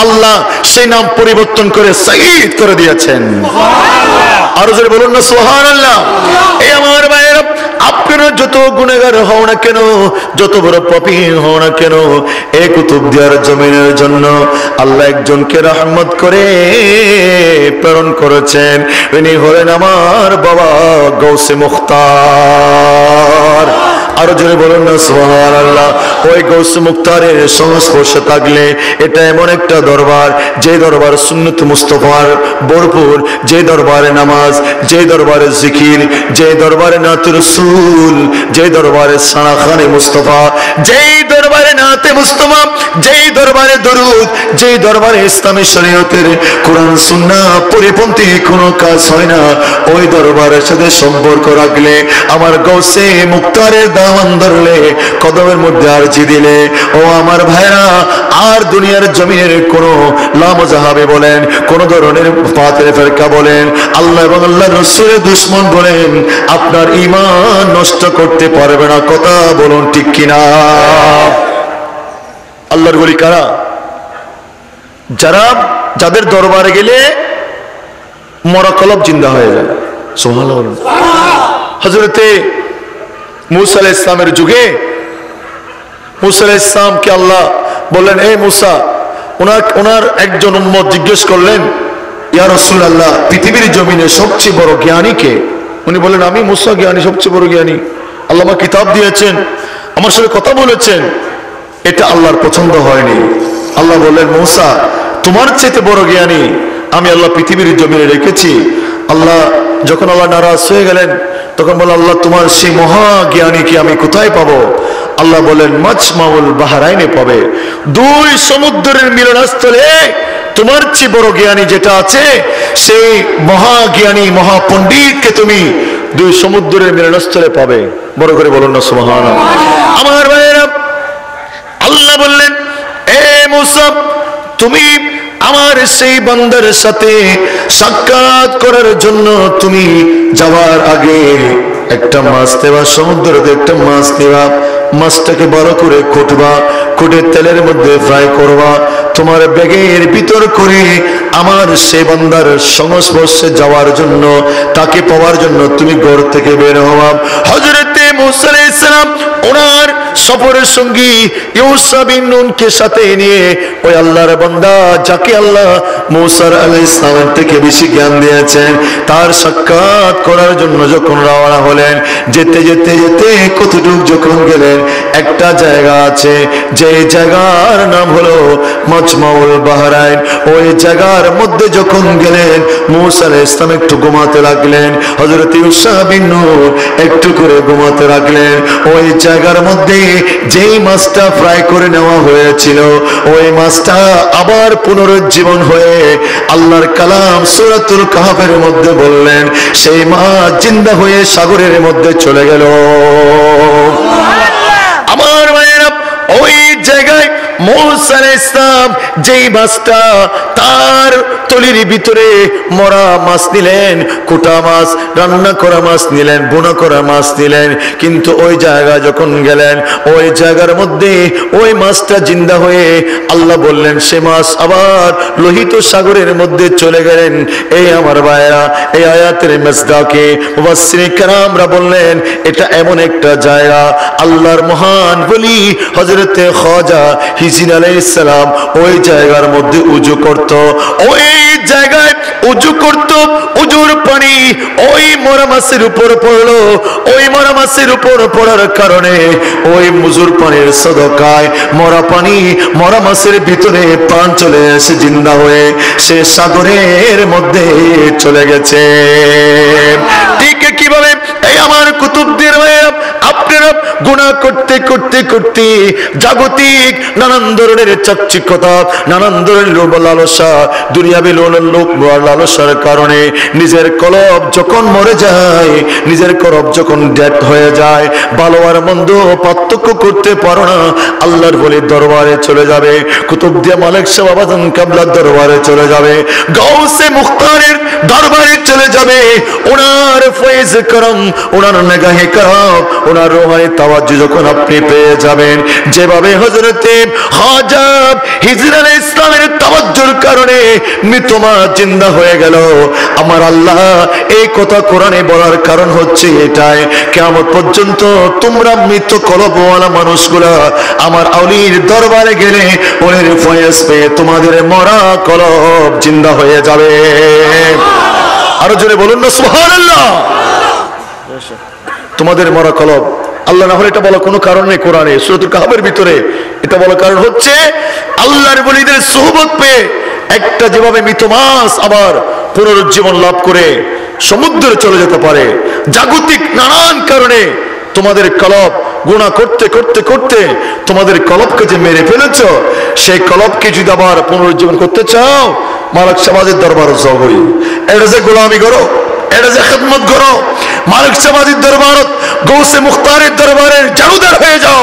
আল্লাহ সেই নাম পরিবর্তন করে সাঈদ করে দিয়েছেন। আরো জোরে বলুন না সুবহানাল্লাহ। এই আমার ভাইয়েরা, আপনারা যত গুনাহগার হও না কেন, যত বড় পাপী হও না কেন, এই কুতুবদিয়ার জমিনের জন্য আল্লাহ একজনকে রহমত করে প্রেরণ করেছেন। ইনি হলেন আমার বাবা গৌসে মুখতার। আরো জোরে বলুন না সুবহানাল্লাহ। ওই গৌসে মুখতারের সংস্পর্শে থাকলে এটা এমন একটা দরবার, যে দরবার সুন্নত মুস্তাফার ভরপুর, যে দরবারে নামাজ, যে দরবারে জিকির, যে দরবারে নাত রাসূল, যে দরবারে সানাখানে মুস্তাফা, যেই দরবারে নাতে মুস্তাফা, যেই দরবারে দরুদ, যেই দরবারে ইসলামী শরীয়তের কোরআন সুন্নাহ পরিপন্থী কোনো কাজ হয় না, ওই দরবারের সাথে সম্পর্ক রাখলে, আমার গৌসে মুখতারের দামান ধরলে, কদমের মধ্যে আরজি দিলে, ও আমার ভাইরা, আর দুনিয়ার জমিনের কোনো লামজাহাবে বলেন, কোন ধরনের বাতিল ফিরকা বলেন, আল্লাহ এবং আল্লাহর রাসূলের দুশমন বলেন, আপনার ঈমান নষ্ট করতে পারবে না। কথা বলুন ঠিক কিনা? আল্লাহর ওলি কারা? যাদের দরবারে গেলে মরা কলব জিন্দা হয়ে যায়। সুবহানাল্লাহ। হযরতে মুসা আলাইহিস সালামের যুগে মুসা আলাইহিস সালামকে আল্লাহ বললেন, এই মুসা, ওনার একজন উম্মত জিজ্ঞেস করলেন, ইয়া রাসূলুল্লাহ, পৃথিবীর জমিনে সবচেয়ে বড় জ্ঞানী কে? উনি বললেন, আমি মুসা জ্ঞানী, সবচেয়ে বড় জ্ঞানী। আল্লাহ আমার কিতাব দিয়েছেন, আমার সাথে কথা বলেছেন, এটা আল্লাহর পছন্দ হয়নি। আল্লাহ বললেন, মুসা, তোমার চাইতে বড় জ্ঞানী আমি আল্লাহ পৃথিবীর জমিনে রেখেছি। আল্লাহ যখন আল্লাহ নারাজ হয়ে গেলেন তখন বলে, আল্লাহ তোমার সেই মহাজ্ঞানীকে আমি কোথায় পাবো? আল্লাহ বলেন, মাজমাউল বাহরাইনে পাবে, দুই সমুদ্রের মিলনস্থলে তোমার চেয়ে বড় জ্ঞানী যেটা আছে সেই মহাজ্ঞানী মহাপণ্ডিতকে তুমি দুই সমুদ্রের মিলনস্থলে পাবে। বড় করে বলুন না সুবহানাল্লাহ। আমার ভাইয়েরা, আল্লাহ বললেন, এ মূসা, তুমি আমার সেই বান্দার সাথে সাক্ষাৎ করার জন্য তুমি যাওয়ার আগে একটা মাছ দেওয়া, সমুদ্রতে একটা মাছ দেওয়া, মাছটাকে বড় করে কুটবা, কুটে তেলের মধ্যে ফ্রাই করবা, তোমার ব্যাগের ভিতর করে আমার সে বান্দার সংস্পর্শে যাওয়ার জন্য, তাকে পাওয়ার জন্য তুমি ঘর থেকে বের হওয়া। হযরতে মূসা আলাইহিস সালাম ওনার সফরের সঙ্গী ইউশা বিন নুনকে সাথে নিয়ে ওই আল্লাহর বান্দা যাকে আল্লাহ মূসা আলাইহিস সালাম থেকে বেশি জ্ঞান দিয়েছেন তার সাক্ষাৎ করার জন্য যখন রওনা হলেন, যেতে যেতে যেতে কতটুক যখন গেলেন, একটা জায়গা আছে যে জায়গার নাম হলো মাজমাউল বাহরাইন। ওই জায়গার মধ্যে যখন গেলেন, মূসা আলাইহিস সালাম একটু ঘুমাতে লাগলেন, হযরত ইউশা বিন নুন একটু করে ঘুমাতে লাগলেন। ওই জায়গার মধ্যে যেই মাছটা ফ্রাই করে নেওয়া হয়েছিল ওই মাছটা আবার পুনরুজ্জীবন হয়ে আল্লাহর কালাম সূরাতুল কাহফের মধ্যে বললেন সেই মাছ জিন্দা হয়ে সাগরের মধ্যে চলে গেল। আমার ভাইয়েরা, ওই জায়গায় মূসা আলাইহিস সালাম যেই মাছটা তার তলির ভিতরে মরা মাছ নিলেন, কোটা মাছ, রান্না করা মাছ নিলেন, বোনা করা মাছ নিলেন, কিন্তু ওই জায়গায় যখন গেলেন ওই জায়গার মধ্যে ওই মাছটা জিন্দা হয়ে আল্লাহ বললেন সে মাছ আবার লোহিত সাগরের মধ্যে চলে গেলেন। এই আমার ভাইরা, এই আয়াতের মেসদাকে মুফাসসিরিন কেরামরা বললেন এটা এমন একটা জায়গা আল্লাহর মহান বলি হযরতে খাজা হিজরি আলাইহিস সালাম ওই জায়গার মধ্যে উযু করত, ওই জায়গায় উযু করত, উযুর পানি ওই মরা মাছের উপর পড়লো, ওই মরা মাছের উপর পড়ার কারণে ওই মুজুর পানির সদকায় মরা পানি মরা মাছের ভিতরে প্রাণ চলে এসে জিন্দা হয়ে সে সাগরের মধ্যে চলে গেছে। ঠিক কিভাবে এই আমার কুতুবদের আপনারা গুনাহ করতে করতে করতে জাগতিক নানান ধরনের চাকচিক্যতা, নানান ধরনের লোভ লালসা, দুনিয়াবি লোভ লালসার কারণে নিজের কলব যখন মরে যায়, নিজের কলব যখন ডেড হয়ে যায়, ভালো আর মন্দ পার্থক্য করতে পারো না, আল্লাহর ওলির দরবারে চলে যাবে, কুতুবদিয়া মালিক শাহ আবাজান কিবলার দরবারে চলে যাবে, গাউসে মুখতারের দরবারে চলে যাবে। ওনার ফয়েজ করম, ওনার নেগাহে করম, ওনার রুহানি তাওয়াজ্জু যখন আপনি পেয়ে যাবেন, যেভাবে হযরতে খাজা হিজরি আলাইহিস সালামের তাওয়াজ্জুর কারণে মৃত মাছ জিন্দা হয়ে গেল। আমার আল্লাহ এই কথা কোরআনে বলার কারণ হচ্ছে এটাই, কিয়ামত পর্যন্ত তোমরা মৃত কলবওয়ালা মানুষগুলা আমার আউলির দরবারে গেলে ওনার ফয়েজ পেয়ে তোমাদের মরা কলব জিন্দা হয়ে যাবে। আরো জোরে বলুন না সুবহানাল্লাহ। তোমাদের মরা কলব, আল্লাহ না হলে এটা বলা কোনো কারণ নেই কোরআনে, সূরাতুল কাহফের ভিতরে এটা বলার কারণ হচ্ছে আল্লাহর ওলিদের সুহবত পেয়ে একটা যেভাবে মৃত মাছ আবার পুনরুজ্জীবন লাভ করে সমুদ্রে চলে যেতে পারে, জাগতিক নানান কারণে তোমাদের কলব গুনাহ করতে করতে করতে তোমাদের কলবকে যে মেরে ফেলেছ, সেই কলবকে যদি আবার পুনরুজ্জীবন করতে চাও, মালিক সমাজের দরবারে যাও, এটা যে গোলামি করো, এটা যে খিদমত করো, মালিক সমাজের দরবার, গৌসে মুখতারের দরবারের জারুদার হয়ে যাও,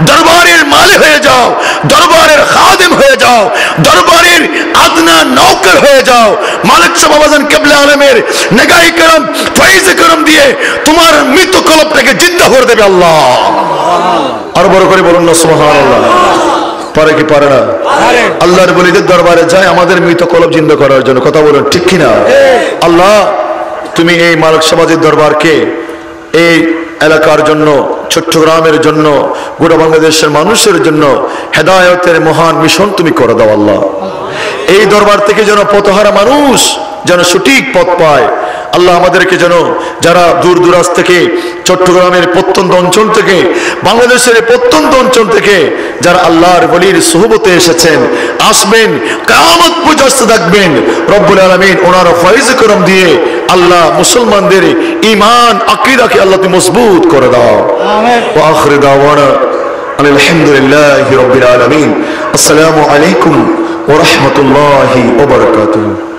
দরবারের মালিক হয়ে যাও, দরবারের খাদিম হয়ে যাও, দরবারের আদনা নৌকর হয়ে যাও, মালিক সাহেব আবাজান কিবলা আলমের নেগাহে করম ফয়েজ করম দিয়ে তোমার মৃত কলবটাকে জিন্দা করে দেবে আল্লাহ। আর বড় করে বলুন না সুবহানাল্লাহ। পারে কি পারে না? আল্লাহর ওলিদের দরবারে যায় আমাদের মৃত কলব জিন্দা করার জন্য, কথা বলুন ঠিক কিনা? আল্লাহ তুমি এই মালিক সমাজের দরবারকে এই এলাকার জন্য, চট্টগ্রামের জন্য, গোটা বাংলাদেশের মানুষের জন্য হেদায়েতের মহান মিশন তুমি করে দাও আল্লাহ। এই দরবার থেকে যেন পথহারা মানুষ যেন সঠিক পথ পায়, আল্লাহ আমাদেরকে যেন যারা দূর দূরাজ থেকে, চট্টগ্রামের প্রত্যন্ত অঞ্চল থেকে, বাংলাদেশের প্রত্যন্ত অঞ্চল থেকে যারা আল্লাহর ওলির সুহবতে এসেছেন, আসবেন, কিয়ামত পর্যন্ত থাকবেন, রব্বুল আলামিন ওনার ফয়েজ করম দিয়ে আল্লাহ মুসলমানদের ঈমান আকীদাকে আল্লাহ তুমি মজবুত করে দাও। আমিন। ওয়া আখিরু দাওয়ানা আলহামদুলিল্লাহি রাব্বিল আলামিন। আসসালামু আলাইকুম ওয়া রাহমাতুল্লাহি ওয়া বারাকাতুহু।